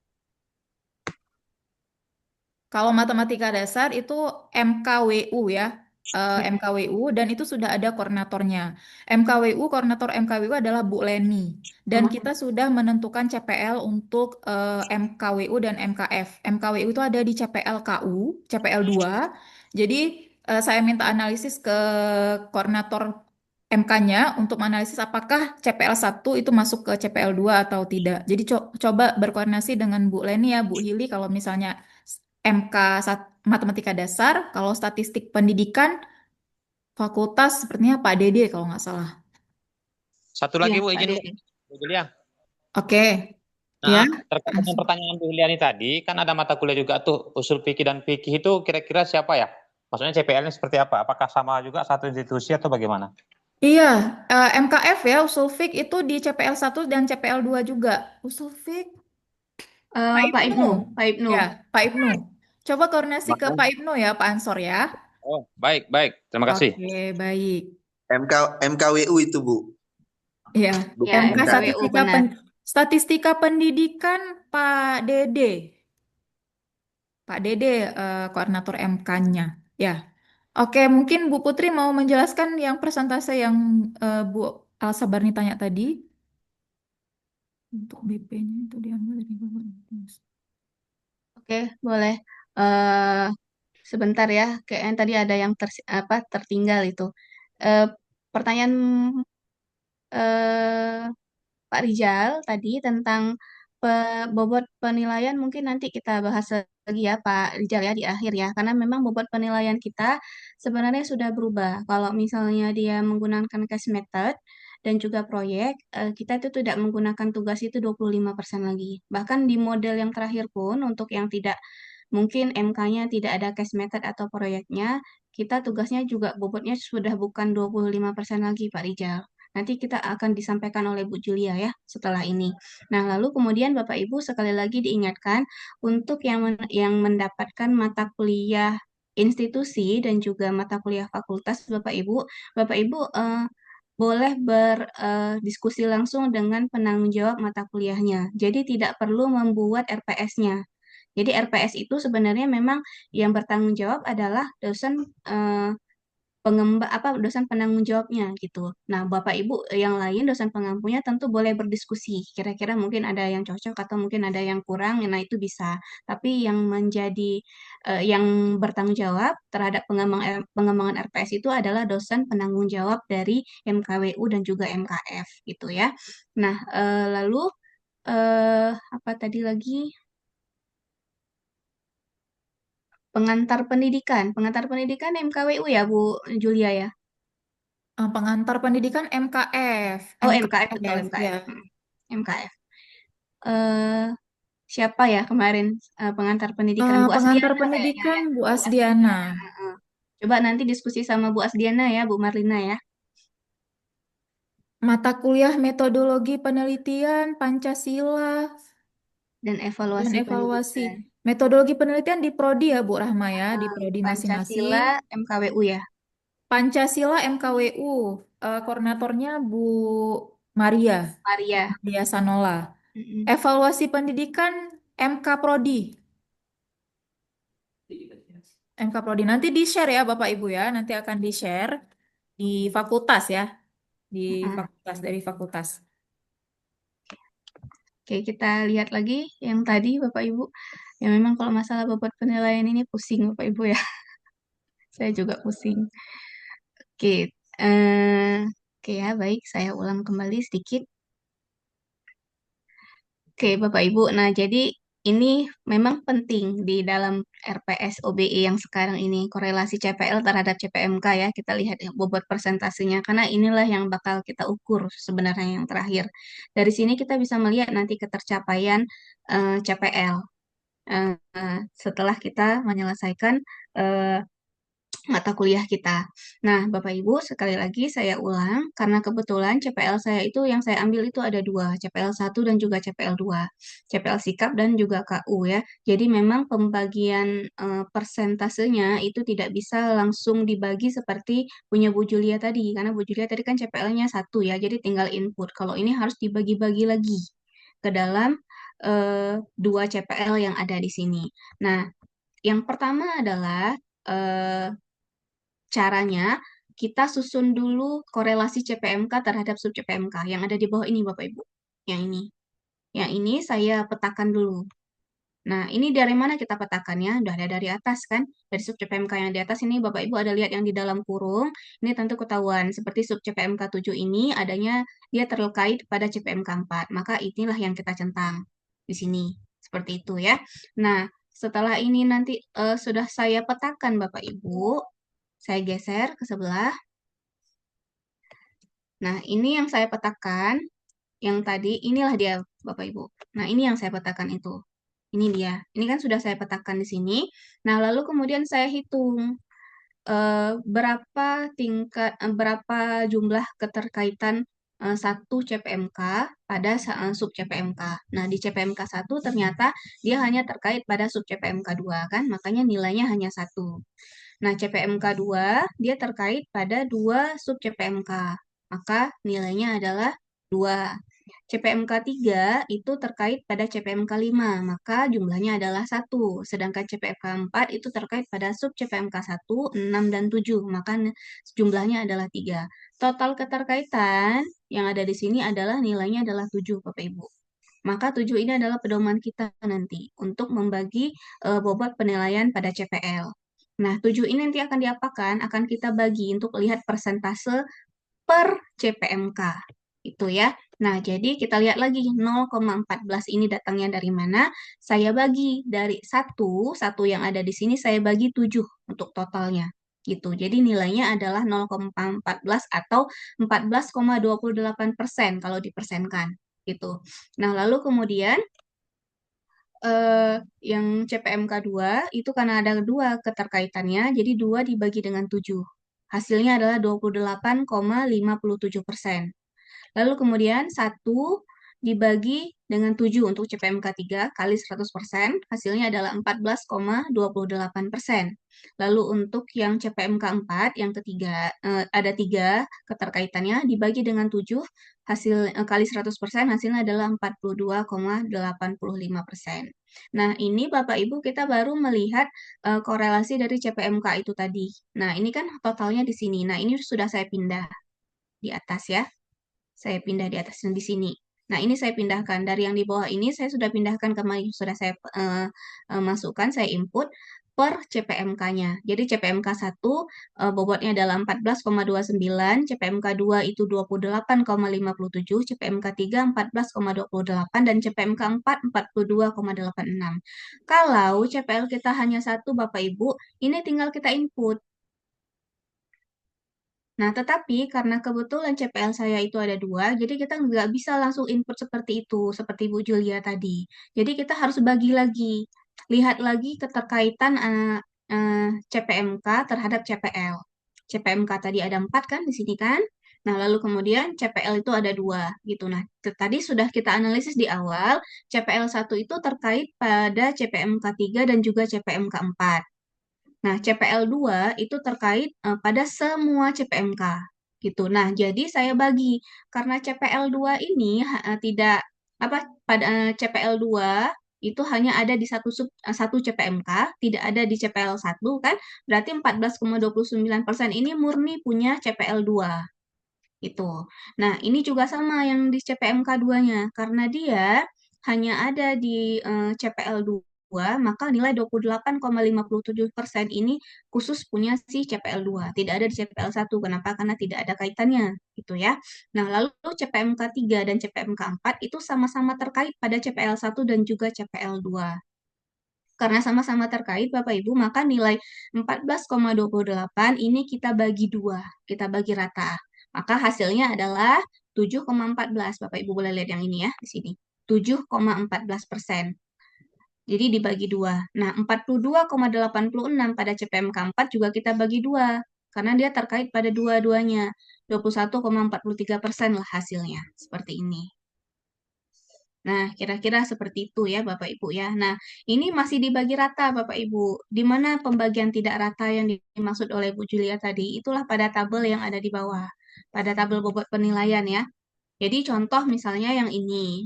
Kalau matematika dasar itu MKWU ya, MKWU dan itu sudah ada koordinatornya. MKWU, koordinator MKWU adalah Bu Leni. Dan kita sudah menentukan CPL untuk MKWU dan MKF. MKWU itu ada di CPL KU, CPL 2. Jadi saya minta analisis ke koordinator MK-nya untuk menganalisis apakah CPL 1 itu masuk ke CPL 2 atau tidak. Jadi coba berkoordinasi dengan Bu Leni ya, Bu Hili kalau misalnya MK Matematika Dasar, kalau statistik pendidikan fakultas sepertinya Pak Dede kalau nggak salah. Satu lagi Iya, Bu, Pak izin Bu. Dede. Bu Julia. Oke, ya. Nah, terkait dengan pertanyaan Bu Juliani tadi, kan ada mata kuliah juga tuh, usul fikih dan fikih itu kira-kira siapa ya? Maksudnya CPL-nya seperti apa? Apakah sama juga satu institusi atau bagaimana? Iya, MKF ya, usul fik itu di CPL 1 dan CPL 2 juga. Usul fik, Pak Pak Ibnu. Ibnu, Pak Ibnu. Ya, Pak Ibnu. Coba koordinasi ke Maaf. Pak Ibnu ya, Pak Ansor ya. Oh, baik, baik. Terima kasih. Oke, baik. MKWU itu Bu, Iya, Ya, MK bukan MKF. MKWU benar. Statistika Pendidikan Pak Dede. Pak Dede koordinator MK-nya. Ya. Oke, mungkin Bu Putri mau menjelaskan yang persentase yang Bu Elsa Barni tanya tadi. Untuk BP-nya itu diambil dari Oke, boleh. eh Sebentar ya, kayaknya tadi ada yang tertinggal itu. Eh Pertanyaan eh Pak Rijal tadi tentang bobot penilaian mungkin nanti kita bahas lagi ya Pak Rijal ya di akhir ya, karena memang bobot penilaian kita sebenarnya sudah berubah. Kalau misalnya dia menggunakan case method dan juga proyek, kita itu tidak menggunakan tugas itu 25% lagi. Bahkan di model yang terakhir pun untuk yang tidak mungkin MK-nya tidak ada case method atau proyeknya, kita tugasnya juga bobotnya sudah bukan 25% lagi Pak Rijal. Nanti kita akan disampaikan oleh Bu Julia ya setelah ini. Nah, lalu kemudian Bapak Ibu sekali lagi diingatkan untuk yang mendapatkan mata kuliah institusi dan juga mata kuliah fakultas Bapak Ibu boleh berdiskusi langsung dengan penanggung jawab mata kuliahnya. Jadi tidak perlu membuat RPS-nya. Jadi RPS itu sebenarnya memang yang bertanggung jawab adalah dosen penanggung jawabnya gitu. Nah, Bapak Ibu yang lain dosen pengampunya tentu boleh berdiskusi. Kira-kira mungkin ada yang cocok atau mungkin ada yang kurang. Nah, itu bisa. Tapi yang yang bertanggung jawab terhadap pengembangan RPS itu adalah dosen penanggung jawab dari MKWU dan juga MKF gitu ya. Nah, lalu apa tadi lagi? Pengantar pendidikan MKWU ya Bu Julia ya. pengantar pendidikan MKF. Oh, MKF betul ya. MKF. MKF. Eh Siapa ya kemarin pengantar pendidikan Bu Pengantar Asdiana kayaknya pendidikan ya. Bu Bu Asdiana. Asdiana. Heeh. Coba nanti diskusi sama Bu Asdiana ya, Bu Marlina ya. Mata kuliah metodologi penelitian Pancasila Dan dan evaluasi evaluasi. pendidikan. Metodologi penelitian di prodi ya Bu Rahma ya, di prodi masing-masing. Pancasila MKWU ya. Pancasila MKWU, koordinatornya Bu Maria, Maria. Maria Sanola. Mm-mm. Evaluasi pendidikan MK Prodi. MK Prodi nanti di-share ya Bapak Ibu ya, nanti akan di-share di fakultas ya, di Heeh. fakultas dari fakultas. Oke, kita lihat lagi yang tadi Bapak Ibu. Ya memang kalau masalah bobot penilaian ini pusing Bapak Ibu ya. Saya juga pusing. Oke, oke ya baik. Saya ulang kembali sedikit. Oke, Bapak Ibu. Nah, jadi ini memang penting di dalam RPS OBE yang sekarang ini, korelasi CPL terhadap CPMK ya, kita lihat ya, bobot persentasenya, karena inilah yang bakal kita ukur sebenarnya yang terakhir. Dari sini kita bisa melihat nanti ketercapaian CPL setelah kita menyelesaikan mata kuliah kita. Nah, Bapak Ibu, sekali lagi saya ulang, karena kebetulan CPL saya itu yang saya ambil itu ada dua, CPL 1 dan juga CPL 2, CPL Sikap dan juga KU ya. Jadi memang pembagian persentasenya itu tidak bisa langsung dibagi seperti punya Bu Julia tadi, karena Bu Julia tadi kan CPL-nya 1 ya, jadi tinggal input. Kalau ini harus dibagi-bagi lagi ke dalam dua CPL yang ada di sini. Nah, yang pertama adalah caranya kita susun dulu korelasi CPMK terhadap sub CPMK yang ada di bawah ini Bapak Ibu. Yang ini. Yang ini saya petakan dulu. Nah, ini dari mana kita petakannya? Udah ada dari atas kan? Dari sub CPMK yang di atas ini Bapak Ibu ada lihat yang di dalam kurung. Ini tentu ketahuan. Seperti sub CPMK 7 ini adanya dia terkait pada CPMK 4. Maka inilah yang kita centang di sini. Seperti itu ya. Nah, setelah ini nanti sudah saya petakan Bapak Ibu, saya geser ke sebelah. Nah, ini yang saya petakan, yang tadi, inilah dia Bapak Ibu. Nah, ini yang saya petakan itu. Ini dia. Ini kan sudah saya petakan di sini. Nah, lalu kemudian saya hitung berapa jumlah keterkaitan satu CPMK pada sub CPMK. Nah, di CPMK 1 ternyata dia hanya terkait pada sub CPMK 2 kan, makanya nilainya hanya 1. Nah, CPMK 2 dia terkait pada 2 sub CPMK, maka nilainya adalah 2. CPMK 3 itu terkait pada CPMK 5, maka jumlahnya adalah 1. Sedangkan CPMK 4 itu terkait pada sub CPMK 1, 6, dan 7, maka jumlahnya adalah 3. Total keterkaitan yang ada di sini adalah nilainya adalah 7, Bapak Ibu. Maka 7 ini adalah pedoman kita nanti untuk membagi bobot penilaian pada CPL. Nah, 7 ini nanti akan diapakan? Akan kita bagi untuk lihat persentase per CPMK. Itu ya. Nah, jadi kita lihat lagi 0,14 ini datangnya dari mana? Saya bagi dari 1 yang ada di sini saya bagi 7 untuk totalnya. Gitu. Jadi nilainya adalah 0,14 atau 14,28% kalau dipersenkan. Gitu. Nah, lalu kemudian yang CPMK 2 itu karena ada 2 keterkaitannya, jadi 2 dibagi dengan 7. Hasilnya adalah 28,57%. Lalu kemudian 1 dibagi dengan 7 untuk CPMK 3 kali 100%, hasilnya adalah 14,28%. Lalu untuk yang CPMK 4, yang ketiga, ada 3 keterkaitannya, dibagi dengan 7, hasil kali 100%, hasilnya adalah 42,85%. Nah, ini Bapak Ibu kita baru melihat korelasi dari CPMK itu tadi. Nah, ini kan totalnya di sini. Nah, ini sudah saya pindah di atas ya. Saya pindah di atasnya di sini. Nah, ini saya pindahkan. Dari yang di bawah ini, saya sudah pindahkan kembali. Sudah saya masukkan, saya input per CPMK-nya. Jadi CPMK 1 bobotnya adalah 14,29, CPMK 2 itu 28,57, CPMK 3 14,28, dan CPMK 4 42,86. Kalau CPL kita hanya 1, Bapak Ibu, ini tinggal kita input. Nah, tetapi karena kebetulan CPL saya itu ada 2, jadi kita nggak bisa langsung input seperti itu, seperti Bu Julia tadi. Jadi kita harus bagi lagi, lihat lagi keterkaitan CPMK terhadap CPL. CPMK tadi ada 4 kan di sini kan? Nah, lalu kemudian CPL itu ada 2 gitu. Nah, tadi sudah kita analisis di awal, CPL 1 itu terkait pada CPMK 3 dan juga CPMK 4. Nah, CPL 2 itu terkait pada semua CPMK gitu. Nah, jadi saya bagi karena CPL 2 ini tidak pada CPL 2 itu hanya ada di satu CPMK, tidak ada di CPL 1 kan? Berarti 14,29% ini murni punya CPL 2 gitu. Nah, ini juga sama yang di CPMK 2-nya karena dia hanya ada di CPL 2 maka nilai 28,57% ini khusus punya si CPL 2, tidak ada di CPL 1. Kenapa? Karena tidak ada kaitannya, gitu ya. Nah, lalu CPMK 3 dan CPMK 4 itu sama-sama terkait pada CPL 1 dan juga CPL 2. Karena sama-sama terkait, Bapak Ibu, maka nilai 14,28 ini kita bagi 2, kita bagi rata. Maka hasilnya adalah 7,14. Bapak Ibu boleh lihat yang ini ya, di sini. 7,14%. Jadi dibagi 2. Nah, 42,86 pada CPMK 4 juga kita bagi 2. Karena dia terkait pada dua-duanya. 21,43% lah hasilnya. Seperti ini. Nah, kira-kira seperti itu ya Bapak Ibu ya. Nah, ini masih dibagi rata Bapak Ibu. Di mana pembagian tidak rata yang dimaksud oleh Bu Julia tadi, itulah pada tabel yang ada di bawah. Pada tabel bobot penilaian ya. Jadi contoh misalnya yang ini.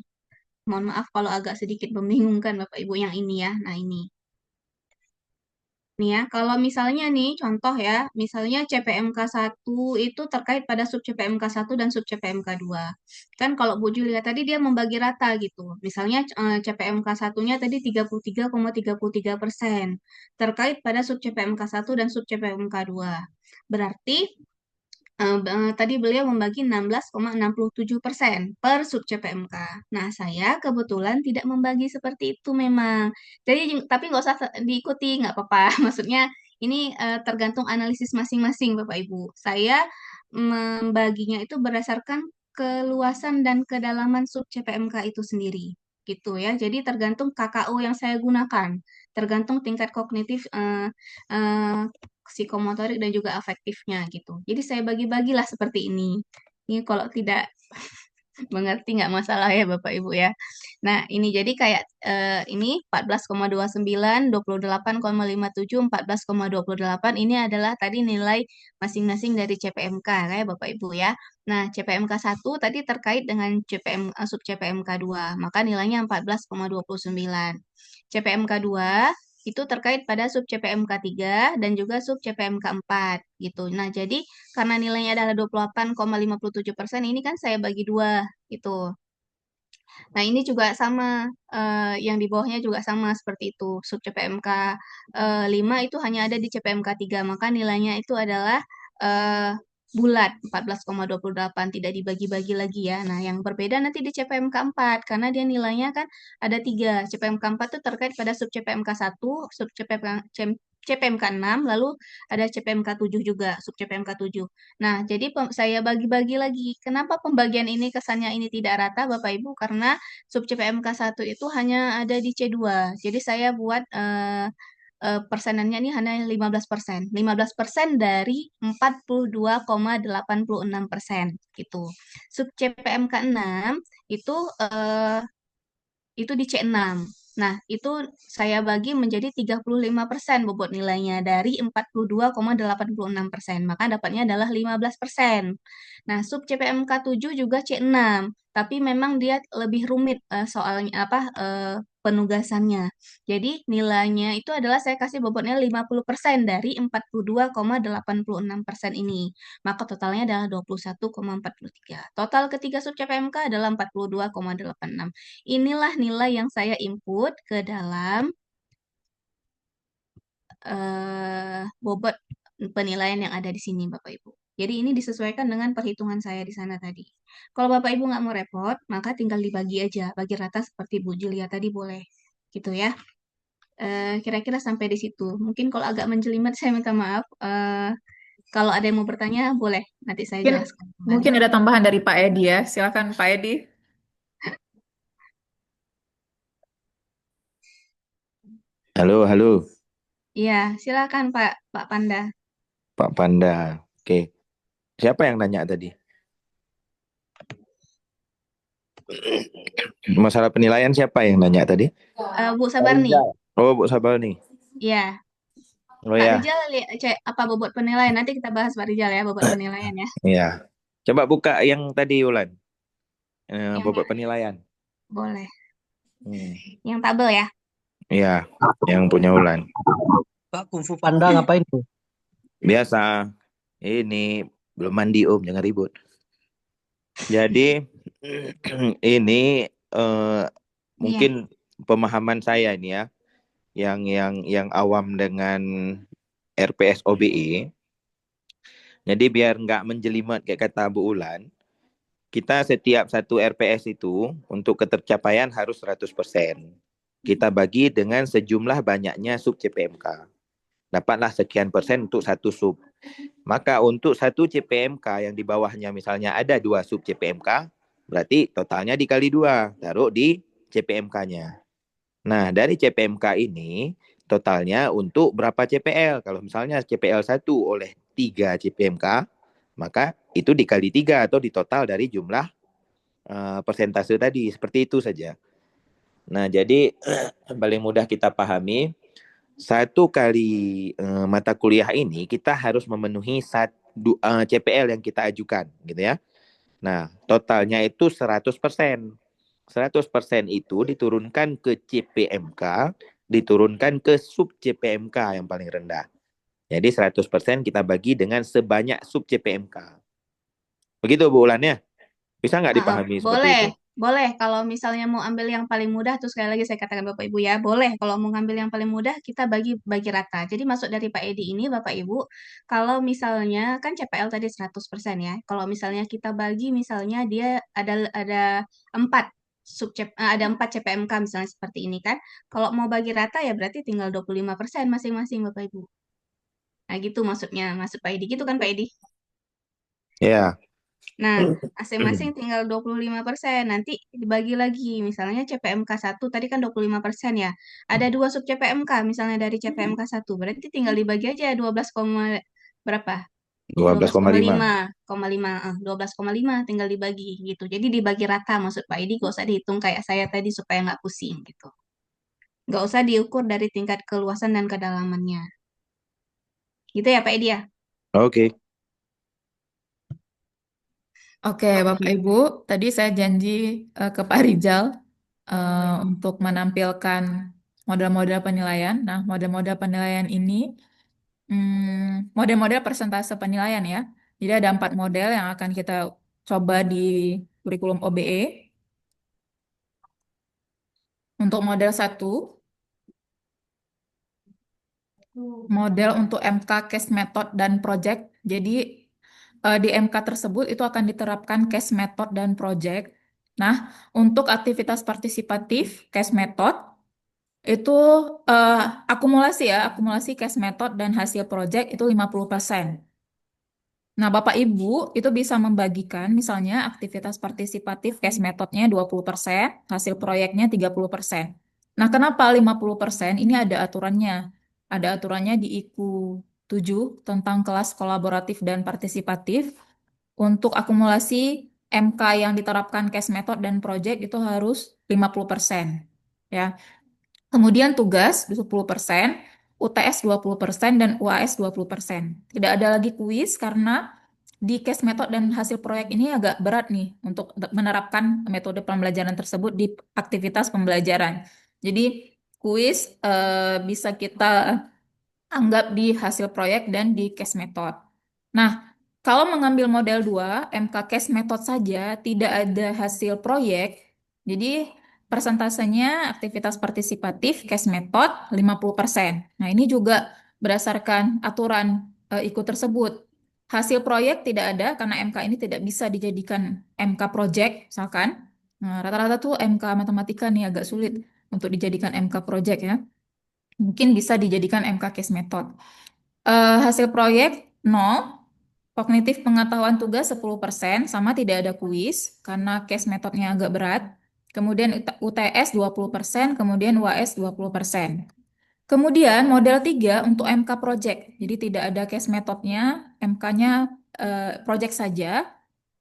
Mohon maaf kalau agak sedikit membingungkan Bapak Ibu yang ini ya. Nah, ini. Nih ya, kalau misalnya nih, contoh ya, misalnya CPMK 1 itu terkait pada sub CPMK 1 dan sub CPMK 2. Kan kalau Bu Julia tadi dia membagi rata gitu. Misalnya CPMK 1-nya tadi 33,33%. Terkait pada sub CPMK 1 dan sub CPMK 2. Berarti tadi beliau membagi 16,67% per sub CPMK. Nah, saya kebetulan tidak membagi seperti itu memang. Jadi, tapi nggak usah diikuti, nggak apa-apa. Maksudnya, ini tergantung analisis masing-masing, Bapak Ibu. Saya membaginya itu berdasarkan keluasan dan kedalaman sub CPMK itu sendiri. Gitu ya. Jadi, tergantung KKO yang saya gunakan. Tergantung tingkat kognitif psikomotorik dan juga afektifnya gitu. Jadi saya bagi-bagilah seperti ini. Ini kalau tidak mengerti nggak masalah ya Bapak Ibu ya. Nah, ini jadi kayak ini 14,29, 28,57, 14,28 ini adalah tadi nilai masing-masing dari CPMK kayak Bapak Ibu ya. Nah, CPMK 1 tadi terkait dengan sub CPMK 2, maka nilainya 14,29. CPMK 2 itu terkait pada sub CPMK 3 dan juga sub CPMK 4 gitu. Nah, jadi karena nilainya adalah 28,57%, ini kan saya bagi 2 gitu. Nah, ini juga sama, yang di bawahnya juga sama seperti itu. Sub CPMK 5 itu hanya ada di CPMK 3, maka nilainya itu adalah bulat 14,28, tidak dibagi-bagi lagi ya. Nah, yang berbeda nanti di CPMK 4 karena dia nilainya kan ada 3. CPMK 4 itu terkait pada sub CPMK 1, sub CPMK 6, lalu ada CPMK 7 juga, sub CPMK 7. Nah, jadi saya bagi-bagi lagi. Kenapa pembagian ini kesannya ini tidak rata Bapak Ibu? Karena sub CPMK 1 itu hanya ada di C2. Jadi saya buat persenannya ini hanya 15%. 15% dari 42,86% gitu. Sub CPMK 6 itu di C6. Nah, itu saya bagi menjadi 35% bobot nilainya dari 42,86%. Maka dapatnya adalah 15%. Nah, sub CPMK 7 juga C6, tapi memang dia lebih rumit soalnya penugasannya. Jadi nilainya itu adalah saya kasih bobotnya 50% dari 42,86% ini. Maka totalnya adalah 21,43. Total ketiga sub CPMK adalah 42,86. Inilah nilai yang saya input ke dalam bobot penilaian yang ada di sini, Bapak Ibu. Jadi ini disesuaikan dengan perhitungan saya di sana tadi. Kalau Bapak Ibu nggak mau repot, maka tinggal dibagi aja, bagi rata seperti Bu Julia tadi boleh, gitu ya. Kira-kira sampai di situ. Mungkin kalau agak menjelimet, saya minta maaf. Kalau ada yang mau bertanya, boleh. Nanti saya jelaskan. Mungkin ada tambahan dari Pak Edi ya. Silakan Pak Edi. Halo, halo. Iya, silakan Pak Panda. Pak Panda. Oke. Siapa yang nanya tadi? Masalah penilaian siapa yang nanya tadi? Bu Sabarni. Oh, Bu Sabarni. Iya. Oh Pak ya. Rijal, apa bobot penilaian? Nanti kita bahas Pak Rijal ya, bobot penilaian ya. Iya. Coba buka yang tadi Ulan. Yang Bobot penilaian. Boleh. Yang tabel ya? Iya, yang punya Ulan. Pak Kung Fu Panda ngapain tuh? Biasa. Ini belum mandi Om, jangan ribut. Jadi ini mungkin pemahaman saya ini ya. yang awam dengan RPS OBE. Jadi biar nggak menjelimet kayak kata Bu Ulan, kita setiap satu RPS itu untuk ketercapaian harus 100%. Kita bagi dengan sejumlah banyaknya sub CPMK. Dapatlah sekian persen untuk satu sub. Maka untuk satu CPMK yang di bawahnya misalnya ada 2 sub CPMK, berarti totalnya dikali 2, taruh di CPMK-nya. Nah, dari CPMK ini totalnya untuk berapa CPL? Kalau misalnya CPL 1 oleh 3 CPMK, maka itu dikali 3 atau ditotal dari jumlah persentase tadi. Seperti itu saja. Nah, jadi paling mudah kita pahami, satu kali mata kuliah ini kita harus memenuhi CPL yang kita ajukan, gitu ya. Nah, totalnya itu 100%. 100% itu diturunkan ke CPMK, diturunkan ke sub CPMK yang paling rendah. Jadi 100% kita bagi dengan sebanyak sub CPMK. Begitu Bu Ulan ya? Bisa nggak dipahami seperti itu? Boleh. Kalau misalnya mau ambil yang paling mudah, terus sekali lagi saya katakan Bapak Ibu ya, boleh. Kalau mau ngambil yang paling mudah, kita bagi rata. Jadi maksud dari Pak Edi ini, Bapak Ibu, kalau misalnya kan CPL tadi 100% ya. Kalau misalnya kita bagi, misalnya dia ada 4 ada 4 CPMK misalnya seperti ini kan. Kalau mau bagi rata ya berarti tinggal 25% masing-masing Bapak Ibu. Nah gitu maksudnya, maksud Pak Edi gitu kan Pak Edi? Ya. Nah, masing-masing tinggal 25%. Nanti dibagi lagi. Misalnya CPMK 1 tadi kan 25% ya. Ada 2 sub CPMK misalnya dari CPMK 1. Berarti tinggal dibagi aja 12, berapa? 12,5. 12,5 tinggal dibagi gitu. Jadi dibagi rata maksud Pak Edi, gak usah dihitung kayak saya tadi supaya nggak pusing gitu. Nggak usah diukur dari tingkat keluasan dan kedalamannya. Gitu ya Pak Edi ya? Oke. Oke, Bapak Ibu, tadi saya janji ke Pak Rijal untuk menampilkan model-model penilaian. Nah, model-model penilaian ini model-model persentase penilaian ya. Jadi ada 4 model yang akan kita coba di kurikulum OBE. Untuk model 1, model untuk MK case method dan project. Jadi di MK tersebut itu akan diterapkan case method dan project. Nah, untuk aktivitas partisipatif case method itu akumulasi case method dan hasil project itu 50%. Nah, Bapak Ibu itu bisa membagikan misalnya aktivitas partisipatif case methodnya 20%, hasil proyeknya 30%. Nah, kenapa 50%? Ini ada aturannya. Ada aturannya di IKU 7 tentang kelas kolaboratif dan partisipatif. Untuk akumulasi MK yang diterapkan case method dan project itu harus 50%. Ya. Kemudian tugas 20%, UTS 20%, dan UAS 20%. Tidak ada lagi kuis karena di case method dan hasil proyek ini agak berat nih untuk menerapkan metode pembelajaran tersebut di aktivitas pembelajaran. Jadi kuis bisa kita anggap di hasil proyek dan di case method. Nah, kalau mengambil model 2, MK case method saja, tidak ada hasil proyek, jadi persentasenya aktivitas partisipatif case method 50%. Nah, ini juga berdasarkan aturan IKU tersebut. Hasil proyek tidak ada karena MK ini tidak bisa dijadikan MK project, misalkan. Nah, rata-rata tuh MK matematika nih agak sulit untuk dijadikan MK project ya. Mungkin bisa dijadikan MK case method. Hasil proyek 0, kognitif pengetahuan tugas 10%, sama tidak ada kuis karena case metodnya agak berat. Kemudian UTS 20%, kemudian UAS 20%. Kemudian model 3 untuk MK project. Jadi tidak ada case metodnya, MK-nya project saja.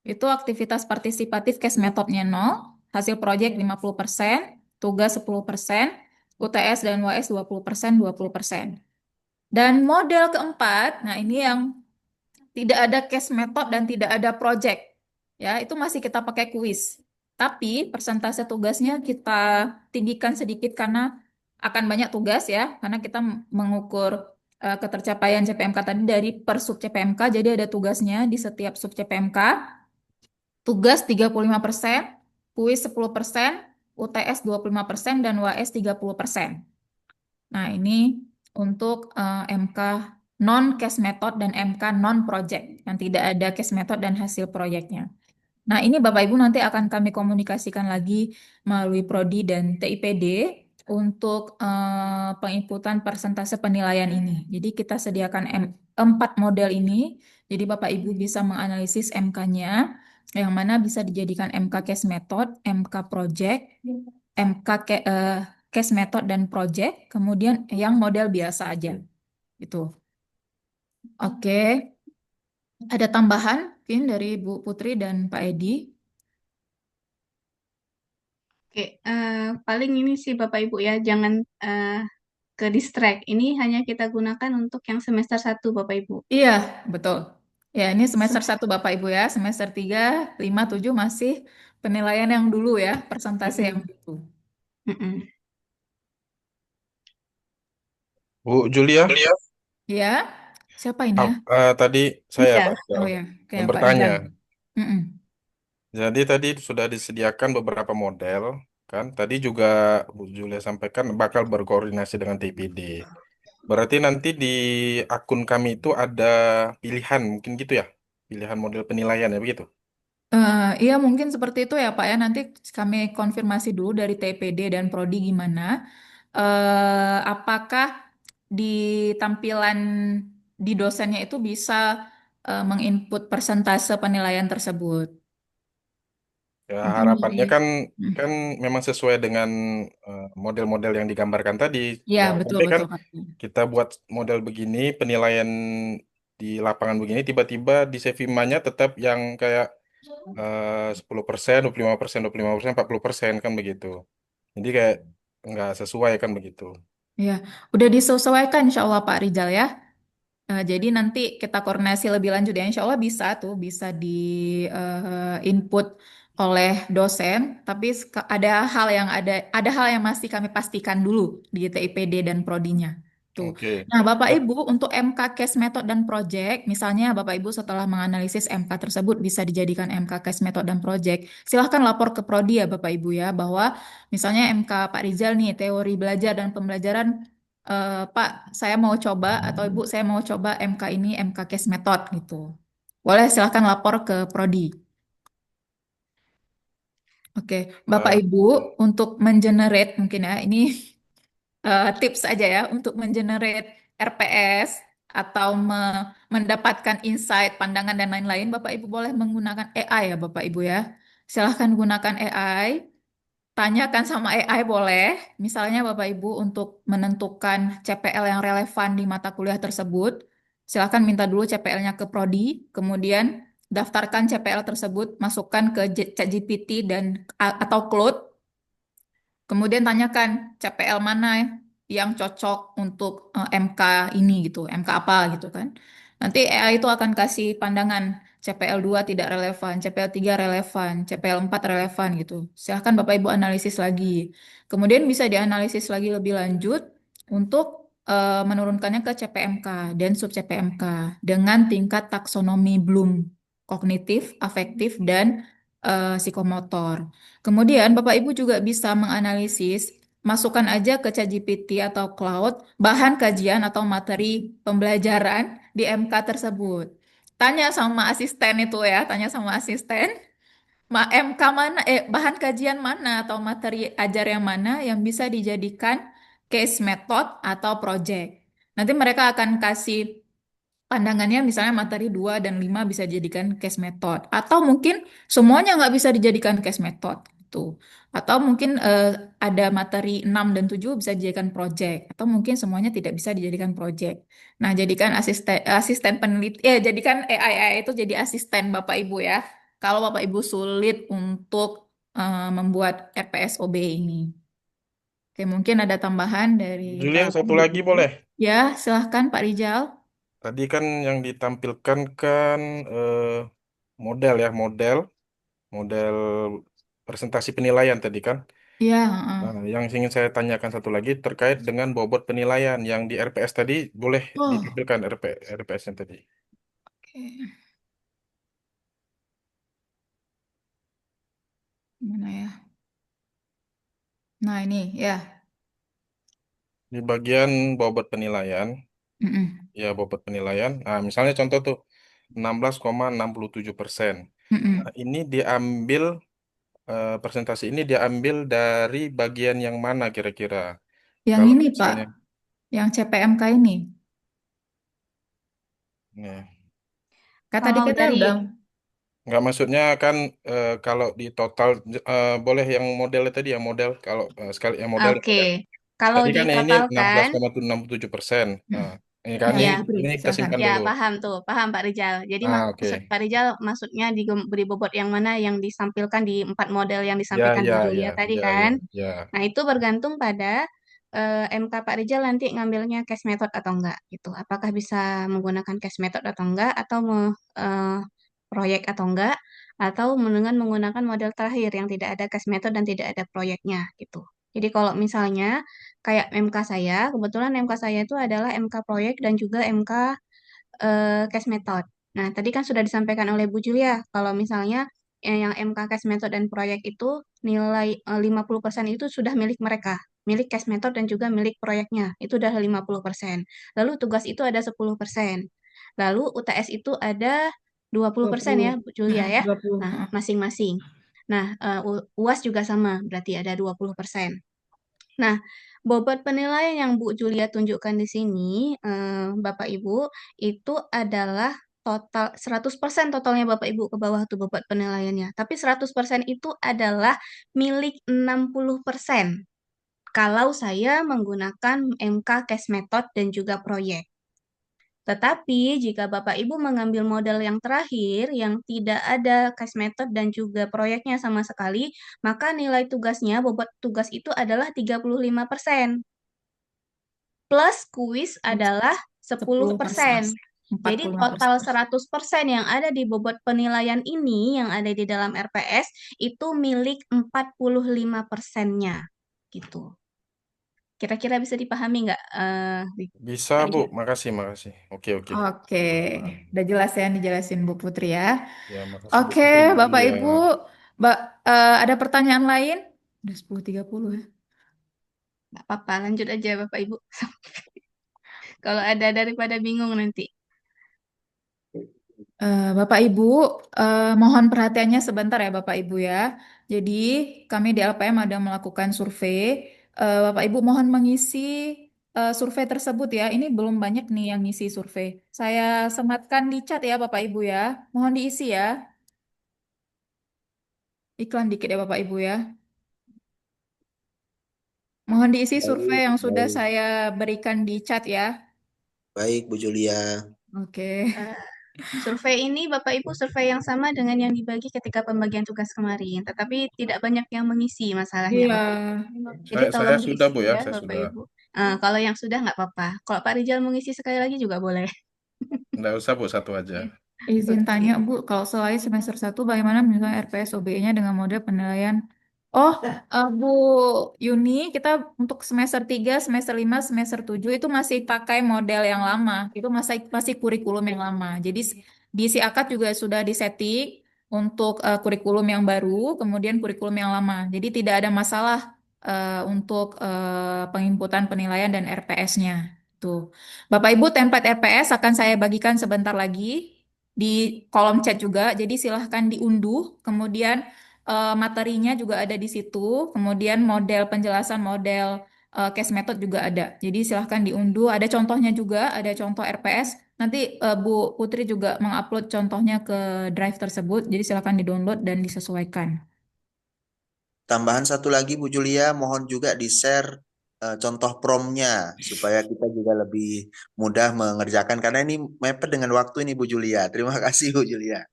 Itu aktivitas partisipatif case metodnya 0, hasil project 50%, tugas 10%, UTS dan UAS 20%, 20%. Dan model keempat, nah ini yang tidak ada case method dan tidak ada project. Ya, itu masih kita pakai kuis. Tapi persentase tugasnya kita tinggikan sedikit karena akan banyak tugas ya, karena kita mengukur ketercapaian CPMK tadi dari per sub CPMK, jadi ada tugasnya di setiap sub CPMK. Tugas 35%, kuis 10%, UTS 25%, dan UAS 30%. Nah, ini untuk MK non case method dan MK non project yang tidak ada case method dan hasil proyeknya. Nah, ini Bapak Ibu nanti akan kami komunikasikan lagi melalui Prodi dan TIPD untuk penginputan persentase penilaian ini. Jadi kita sediakan 4 model ini. Jadi Bapak Ibu bisa menganalisis MK-nya, yang mana bisa dijadikan MK case method, MK project, MK case method dan project, kemudian yang model biasa aja. Gitu. Oke, ada tambahan mungkin dari Bu Putri dan Pak Edi? Oke, paling ini sih Bapak Ibu ya, jangan ke distract. Ini hanya kita gunakan untuk yang semester 1 Bapak Ibu. Iya, betul. Ya, ini semester 1 Bapak Ibu ya. Semester 3, 5, 7 masih penilaian yang dulu ya, persentase yang dulu. Mm-mm. Bu Julia, Ya, siapa ini ya? tadi saya Iya. Pak Rizal Oh ya, kayak mau Pak bertanya. Rizal. Mm-mm. Jadi tadi sudah disediakan beberapa model, kan? Tadi juga Bu Julia sampaikan bakal berkoordinasi dengan TPD. Berarti nanti di akun kami itu ada pilihan, mungkin gitu ya? Pilihan model penilaian ya begitu? Iya mungkin seperti itu ya Pak ya. Nanti kami konfirmasi dulu dari TPD dan Prodi gimana. Apakah di tampilan di dosennya itu bisa menginput persentase penilaian tersebut? Ya Mungkin harapannya dari kan Hmm. kan memang sesuai dengan model-model yang digambarkan tadi. Ya, Jangan betul sampai kan betul Pak. kita buat model begini, penilaian di lapangan begini, tiba-tiba di Sevimanya tetap yang kayak 10%, 25%, 25%, 40% kan begitu. Jadi kayak nggak sesuai kan begitu. Ya, udah disesuaikan Insya Allah Pak Rizal ya. Jadi nanti kita koordinasi lebih lanjut ya. Insya Allah bisa tuh, bisa di input oleh dosen. Tapi ada hal yang masih kami pastikan dulu di TIPD dan prodinya. Tuh. Oke. Nah, Bapak Ibu untuk MK case method dan project, misalnya Bapak Ibu setelah menganalisis MK tersebut bisa dijadikan MK case method dan project. Silahkan lapor ke prodi ya Bapak Ibu ya bahwa misalnya MK Pak Rizal nih teori belajar dan pembelajaran Pak, saya mau coba atau Ibu saya mau coba MK ini MK case method gitu. Boleh silahkan lapor ke Prodi. Oke, Bapak Eh, Ibu untuk mengenerate mungkin ya ini tips aja ya untuk mengenerate RPS atau mendapatkan insight, pandangan dan lain-lain. Bapak Ibu boleh menggunakan AI ya Bapak Ibu ya. Silahkan gunakan AI. Tanyakan sama AI boleh, misalnya Bapak Ibu untuk menentukan CPL yang relevan di mata kuliah tersebut, silakan minta dulu CPL-nya ke Prodi, kemudian daftarkan CPL tersebut, masukkan ke ChatGPT dan atau Claude, kemudian tanyakan CPL mana yang cocok untuk MK ini gitu, MK apa gitu kan. Nanti AI itu akan kasih pandangan CPL 2 tidak relevan, CPL 3 relevan, CPL 4 relevan gitu. Silahkan Bapak Ibu analisis lagi. Kemudian bisa dianalisis lagi lebih lanjut untuk menurunkannya ke CPMK dan sub CPMK dengan tingkat taksonomi Bloom, kognitif, afektif, dan psikomotor. Kemudian Bapak Ibu juga bisa menganalisis, masukkan aja ke ChatGPT atau Cloud bahan kajian atau materi pembelajaran di MK tersebut. Tanya sama asisten itu ya, tanya sama asisten, MK mana, bahan kajian mana atau materi ajar yang mana yang bisa dijadikan case method atau project. Nanti mereka akan kasih pandangannya misalnya materi 2 dan 5 bisa dijadikan case method. Atau mungkin semuanya nggak bisa dijadikan case method. Gitu. Atau mungkin ada materi 6 dan 7 bisa dijadikan project. Atau mungkin semuanya tidak bisa dijadikan project. Nah, jadikan asisten peneliti, jadikan AI itu jadi asisten Bapak Ibu ya. Kalau Bapak Ibu sulit untuk membuat RPSOB ini. Oke, mungkin ada tambahan dari Julia, jawaban satu Bu lagi Putri. boleh? Ya, silahkan Pak Rijal. Tadi kan yang ditampilkan kan model ya, model presentasi penilaian tadi kan. Iya, Nah, yang ingin saya tanyakan satu lagi terkait dengan bobot penilaian yang di RPS tadi boleh Oh, ditampilkan RPS-nya tadi. oke. Gimana ya? Nah, ini ya. Di bagian bobot penilaian, Mm-mm. ya bobot penilaian. Nah, misalnya contoh tuh 16,67%. Mm-mm. Nah, ini diambil presentasi ini diambil dari bagian yang mana kira-kira? Yang Kalau ini, Pak, misalnya, yang CPMK ini. ya, Kan tadi Kalau kita dari udah, nggak maksudnya kan kalau di total boleh yang modelnya tadi yang model kalau sekali yang model Oke, model. kalau Tadi kan ini ditotalkan, 16,67%. Nah, ini kan ya, ini ya, Bu Putri, ini kita silakan. simpan ya dulu. paham tuh, paham Pak Rizal. Jadi maksud Oke. Pak Rizal maksudnya beri bobot yang mana yang disampilkan di 4 model yang Ya, disampaikan Bu ya, Julia ya, tadi ya, kan? ya, ya. Nah, itu bergantung pada MK Pak Rizal nanti ngambilnya cash method atau enggak gitu. Apakah bisa menggunakan cash method atau enggak, atau proyek atau enggak, atau dengan menggunakan model terakhir yang tidak ada cash method dan tidak ada proyeknya gitu. Jadi kalau misalnya kayak MK saya, kebetulan MK saya itu adalah MK proyek dan juga MK cash method. Nah, tadi kan sudah disampaikan oleh Bu Julia, kalau misalnya yang MK cash method dan proyek itu nilai 50% itu sudah milik mereka, milik cash method dan juga milik proyeknya, itu udah 50%. Lalu tugas itu ada 10%. Lalu UTS itu ada 20% 20. ya, Bu Julia ya. 20. Nah, masing-masing. Nah, UAS juga sama, berarti ada 20%. Nah, bobot penilaian yang Bu Julia tunjukkan di sini, Bapak Ibu, itu adalah total 100% totalnya Bapak Ibu ke bawah tuh bobot penilaiannya. Tapi 100% itu adalah milik 60% kalau saya menggunakan MK Cash Method dan juga proyek. Tetapi jika Bapak Ibu mengambil model yang terakhir yang tidak ada cash method dan juga proyeknya sama sekali, maka nilai tugasnya, bobot tugas itu adalah 35%. Plus kuis adalah 10%. 10%. Jadi total 45%. 100% yang ada di bobot penilaian ini yang ada di dalam RPS itu milik 45%-nya. Gitu. Kira-kira bisa dipahami nggak, Bisa, Pak Bu. Rizal? Makasih, makasih. Oke, oke. Oke, udah jelas ya yang dijelasin Bu Putri ya. Ya, makasih Bu Oke, Putri, Bu Bapak Julia. Ibu, ada pertanyaan lain? Udah 10.30 ya. Nggak apa-apa, lanjut aja Bapak Ibu. Kalau ada daripada bingung nanti. Bapak Ibu, mohon perhatiannya sebentar ya Bapak Ibu ya. Jadi kami di LPM ada melakukan survei. Bapak Ibu mohon mengisi survei tersebut ya. Ini belum banyak nih yang ngisi survei. Saya sematkan di chat ya Bapak Ibu ya. Mohon diisi ya. Iklan dikit ya Bapak Ibu ya. Mohon diisi survei Baik, yang sudah baik. saya berikan di chat ya. Baik, Bu Julia. Oke. Eh, Survei ini Bapak Ibu survei yang sama dengan yang dibagi ketika pembagian tugas kemarin, tetapi tidak banyak yang mengisi masalahnya Iya. Bapak. Jadi Saya tolong sudah, diisi Bu, ya. ya Saya Bapak sudah. Ibu. Kalau yang sudah nggak apa-apa. Kalau Pak Rizal mengisi sekali lagi juga boleh. Nggak usah, Bu. Satu aja. Izin Oke. tanya Bu, kalau selain semester 1 bagaimana misalnya RPS OBE-nya dengan model penilaian? Oh, Bu Yuni, kita untuk semester 3, semester 5, semester 7 itu masih pakai model yang lama. Itu masih kurikulum yang lama. Jadi di si akad juga sudah disetting untuk kurikulum yang baru, kemudian kurikulum yang lama. Jadi tidak ada masalah untuk penginputan penilaian dan RPS-nya. Tuh. Bapak Ibu, template RPS akan saya bagikan sebentar lagi di kolom chat juga. Jadi silahkan diunduh. Kemudian materinya juga ada di situ. Kemudian model penjelasan model case method juga ada. Jadi silahkan diunduh. Ada contohnya juga, ada contoh RPS. Nanti Bu Putri juga mengupload contohnya ke drive tersebut. Jadi silahkan di-download dan disesuaikan. Tambahan satu lagi Bu Julia, mohon juga di-share contoh promnya supaya kita juga lebih mudah mengerjakan karena ini mepet dengan waktu ini Bu Julia. Terima kasih Bu Julia.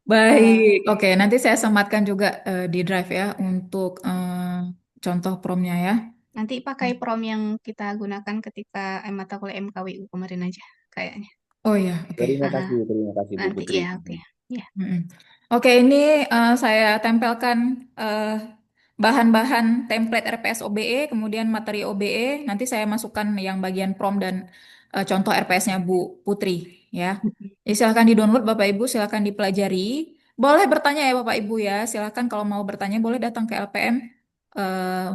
Baik, oke. Nanti saya sematkan juga di drive ya untuk contoh promnya ya. Nanti pakai prom yang kita gunakan ketika mata kuliah MKWU kemarin aja kayaknya. Oh ya, oke. Terima Aha, kasih Bu nanti Putri. ya, oke. Ya. Mm-mm. Oke, ini saya tempelkan bahan-bahan template RPS OBE, kemudian materi OBE. Nanti saya masukkan yang bagian prom dan contoh RPS-nya Bu Putri, ya. Jadi silahkan di-download Bapak Ibu, silahkan dipelajari. Boleh bertanya ya Bapak Ibu ya, silahkan kalau mau bertanya boleh datang ke LPM.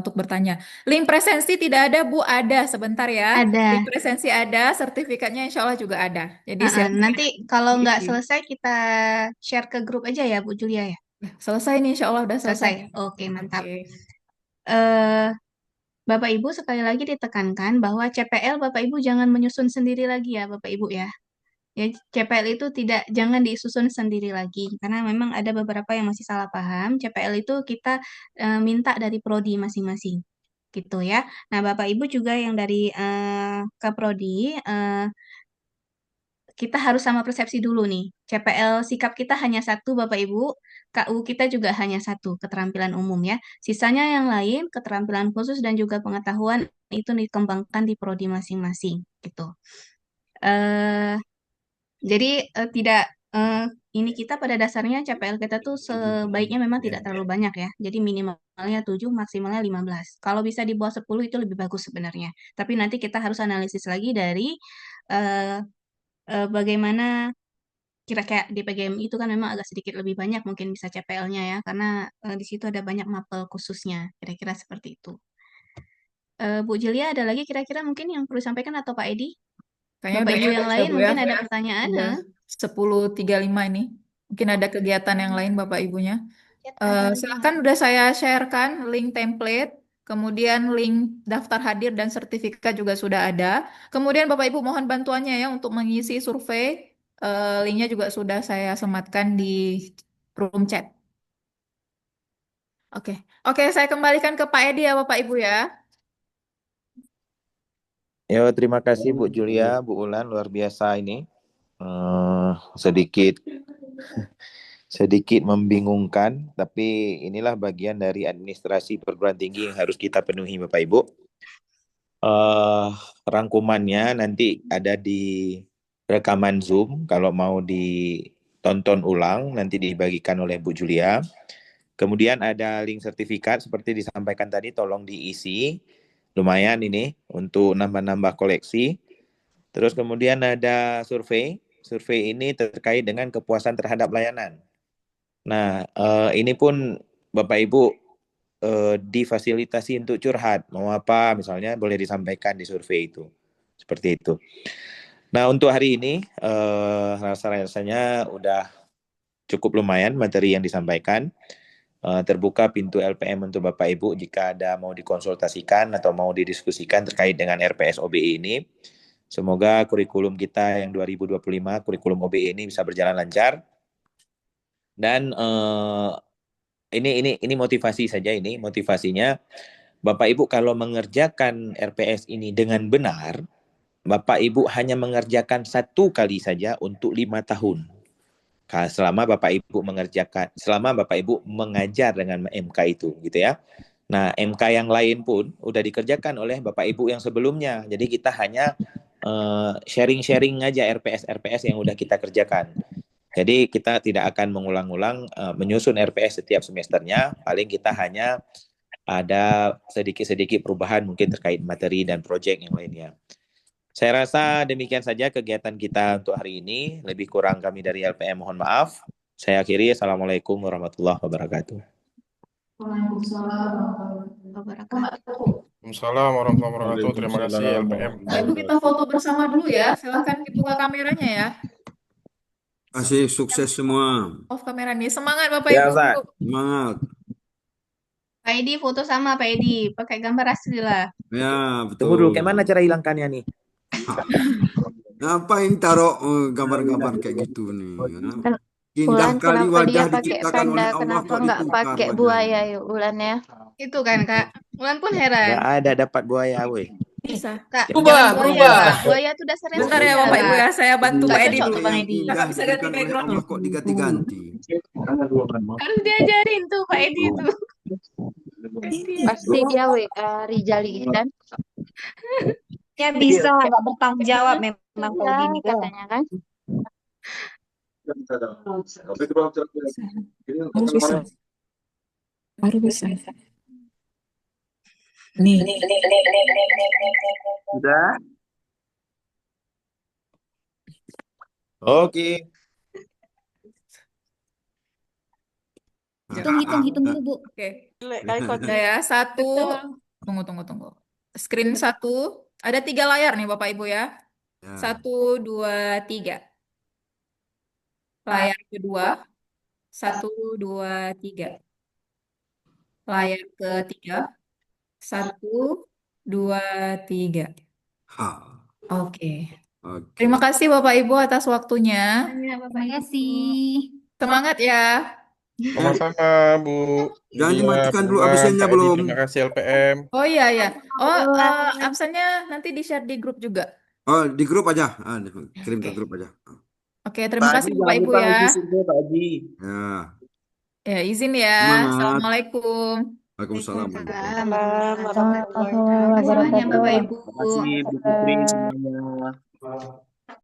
untuk bertanya. Link presensi tidak ada, Bu? Ada, sebentar ya. Ada. Link presensi ada, sertifikatnya insya Allah juga ada. Jadi silakan Nanti kalau nggak isi. selesai kita share ke grup aja ya, Bu Julia ya. Selesai nih, insya Allah udah selesai. Selesai. Oke, mantap. Oke. Bapak Ibu sekali lagi ditekankan bahwa CPL Bapak Ibu jangan menyusun sendiri lagi ya, Bapak Ibu ya. Ya, CPL itu jangan disusun sendiri lagi karena memang ada beberapa yang masih salah paham. CPL itu kita minta dari prodi masing-masing, gitu ya. Nah, Bapak Ibu juga yang dari Kaprodi, kita harus sama persepsi dulu nih. CPL sikap kita hanya satu, Bapak Ibu. KU kita juga hanya satu, keterampilan umum ya. Sisanya yang lain, keterampilan khusus dan juga pengetahuan itu dikembangkan di prodi masing-masing, gitu. Jadi tidak ini kita pada dasarnya CPL kita tuh sebaiknya memang tidak terlalu banyak ya. Jadi minimalnya 7, maksimalnya 15. Kalau bisa di bawah 10 itu lebih bagus sebenarnya. Tapi nanti kita harus analisis lagi dari bagaimana kira-kira di PGMI itu kan memang agak sedikit lebih banyak mungkin bisa CPL-nya ya. Karena di situ ada banyak mapel khususnya. Kira-kira seperti itu. Bu Julia ada lagi kira-kira mungkin yang perlu disampaikan atau Pak Edi? Kayaknya Bapak udah Ibu yang cukup ya, lain Bu ya. mungkin ada pertanyaan? Udah 10.35 ini. Mungkin ada kegiatan yang lain Bapak Ibunya. Silakan udah saya sharekan link template, kemudian link daftar hadir dan sertifikat juga sudah ada. Kemudian Bapak Ibu mohon bantuannya ya untuk mengisi survei. Linknya juga sudah saya sematkan di room chat. Oke, saya kembalikan ke Pak Edi ya Bapak Ibu ya. Yo, terima kasih Bu Julia, Bu Ulan, luar biasa ini. Sedikit membingungkan, tapi inilah bagian dari administrasi perguruan tinggi yang harus kita penuhi Bapak Ibu. Rangkumannya nanti ada di rekaman Zoom, kalau mau ditonton ulang nanti dibagikan oleh Bu Julia. Kemudian ada link sertifikat seperti disampaikan tadi, tolong diisi. Lumayan ini untuk nambah-nambah koleksi. Terus kemudian ada survei. Survei ini terkait dengan kepuasan terhadap layanan. Nah, ini pun Bapak Ibu difasilitasi untuk curhat. Mau apa misalnya boleh disampaikan di survei itu. Seperti itu. Nah, untuk hari ini rasanya udah cukup lumayan materi yang disampaikan. Terbuka pintu LPM untuk Bapak Ibu jika ada mau dikonsultasikan atau mau didiskusikan terkait dengan RPS OBE ini. Semoga kurikulum kita yang 2025, kurikulum OBE ini bisa berjalan lancar. Dan ini motivasi saja, ini motivasinya Bapak Ibu kalau mengerjakan RPS ini dengan benar, Bapak Ibu hanya mengerjakan 1 kali saja untuk 5 tahun. Selama Bapak Ibu mengajar dengan MK itu, gitu ya. Nah, MK yang lain pun udah dikerjakan oleh Bapak Ibu yang sebelumnya. Jadi kita hanya sharing-sharing aja RPS yang udah kita kerjakan. Jadi kita tidak akan mengulang-ulang menyusun RPS setiap semesternya. Paling kita hanya ada sedikit-sedikit perubahan mungkin terkait materi dan proyek yang lainnya. Saya rasa demikian saja kegiatan kita untuk hari ini. Lebih kurang kami dari LPM mohon maaf. Saya akhiri. Assalamualaikum warahmatullahi wabarakatuh. Waalaikumsalam warahmatullahi wabarakatuh. Terima kasih LPM. Ibu kita foto bersama dulu ya. Silahkan dibuka kameranya ya. Kasih sukses semua. Off kamera nih. Semangat Bapak Ya, Ibu. Ustaz. Semangat. Pak Edi foto sama Pak Edi, pakai gambar asli lah. Ya, Tunggu dulu, betul. gimana cara hilangkannya nih? Ngapain taruh gambar-gambar kayak gitu nih? Kan Indah Ulan, kali kenapa dia wajah pakai diciptakan oleh panda? Allah Kenapa kok nggak ditukar pakai wajahnya. buaya ya Ulan ya? Itu kan Kak, Ulan pun heran. Nggak ada dapat buaya, weh. Bisa. Kak, Berubah, jangan buaya, berubah. Kak. Buaya itu dasarnya Bentar ya susah, Bapak Ibu Kak. ya. Saya bantu Nggak Pak Edi cocok dulu. tuh Bang Yang Edi. indah Kakak bisa ganti diberikan oleh background. Allah kok diganti-ganti. Harus diajarin tuh Pak Edi itu. Pasti dia Rijali kan? Ya bisa nggak bertanggung jawab memang kalau Iya, gini tuh. katanya kan. Harus bisa. Harus bisa. Nih. Sudah? Oke. Hitung dulu Bu. Oke. Udah ya, satu. Betul. Tunggu. Screen satu. Ada 3 layar nih Bapak Ibu ya. Ya. 1, 2, 3. Layar kedua. 1, 2, 3. Layar ketiga. 1, 2, 3. Ha. Oke. Oke. Terima kasih Bapak Ibu atas waktunya. Ya, Bapak Terima Ibu. kasih. Semangat ya. Sama-sama Bu Jangan Julia, dimatikan Bu dulu Iman, absennya Pak Edi, belum. terima kasih LPM. Oh iya. Oh, absennya nanti di-share di grup juga. Oh, di grup aja. Kirim ke Oke. grup aja. Oke, terima Pak kasih Haji Bapak jangan Ibu lupa ya. uji survei Pak Haji. Ya. Ya, izin ya. Semangat. Assalamualaikum. Waalaikumsalam. Waalaikumsalam warahmatullahi Warahmatullahi wabarakatuh. Terima kasih banyak Bapak wabarakatuh. Ibu. Terima kasih Bu Putri semuanya.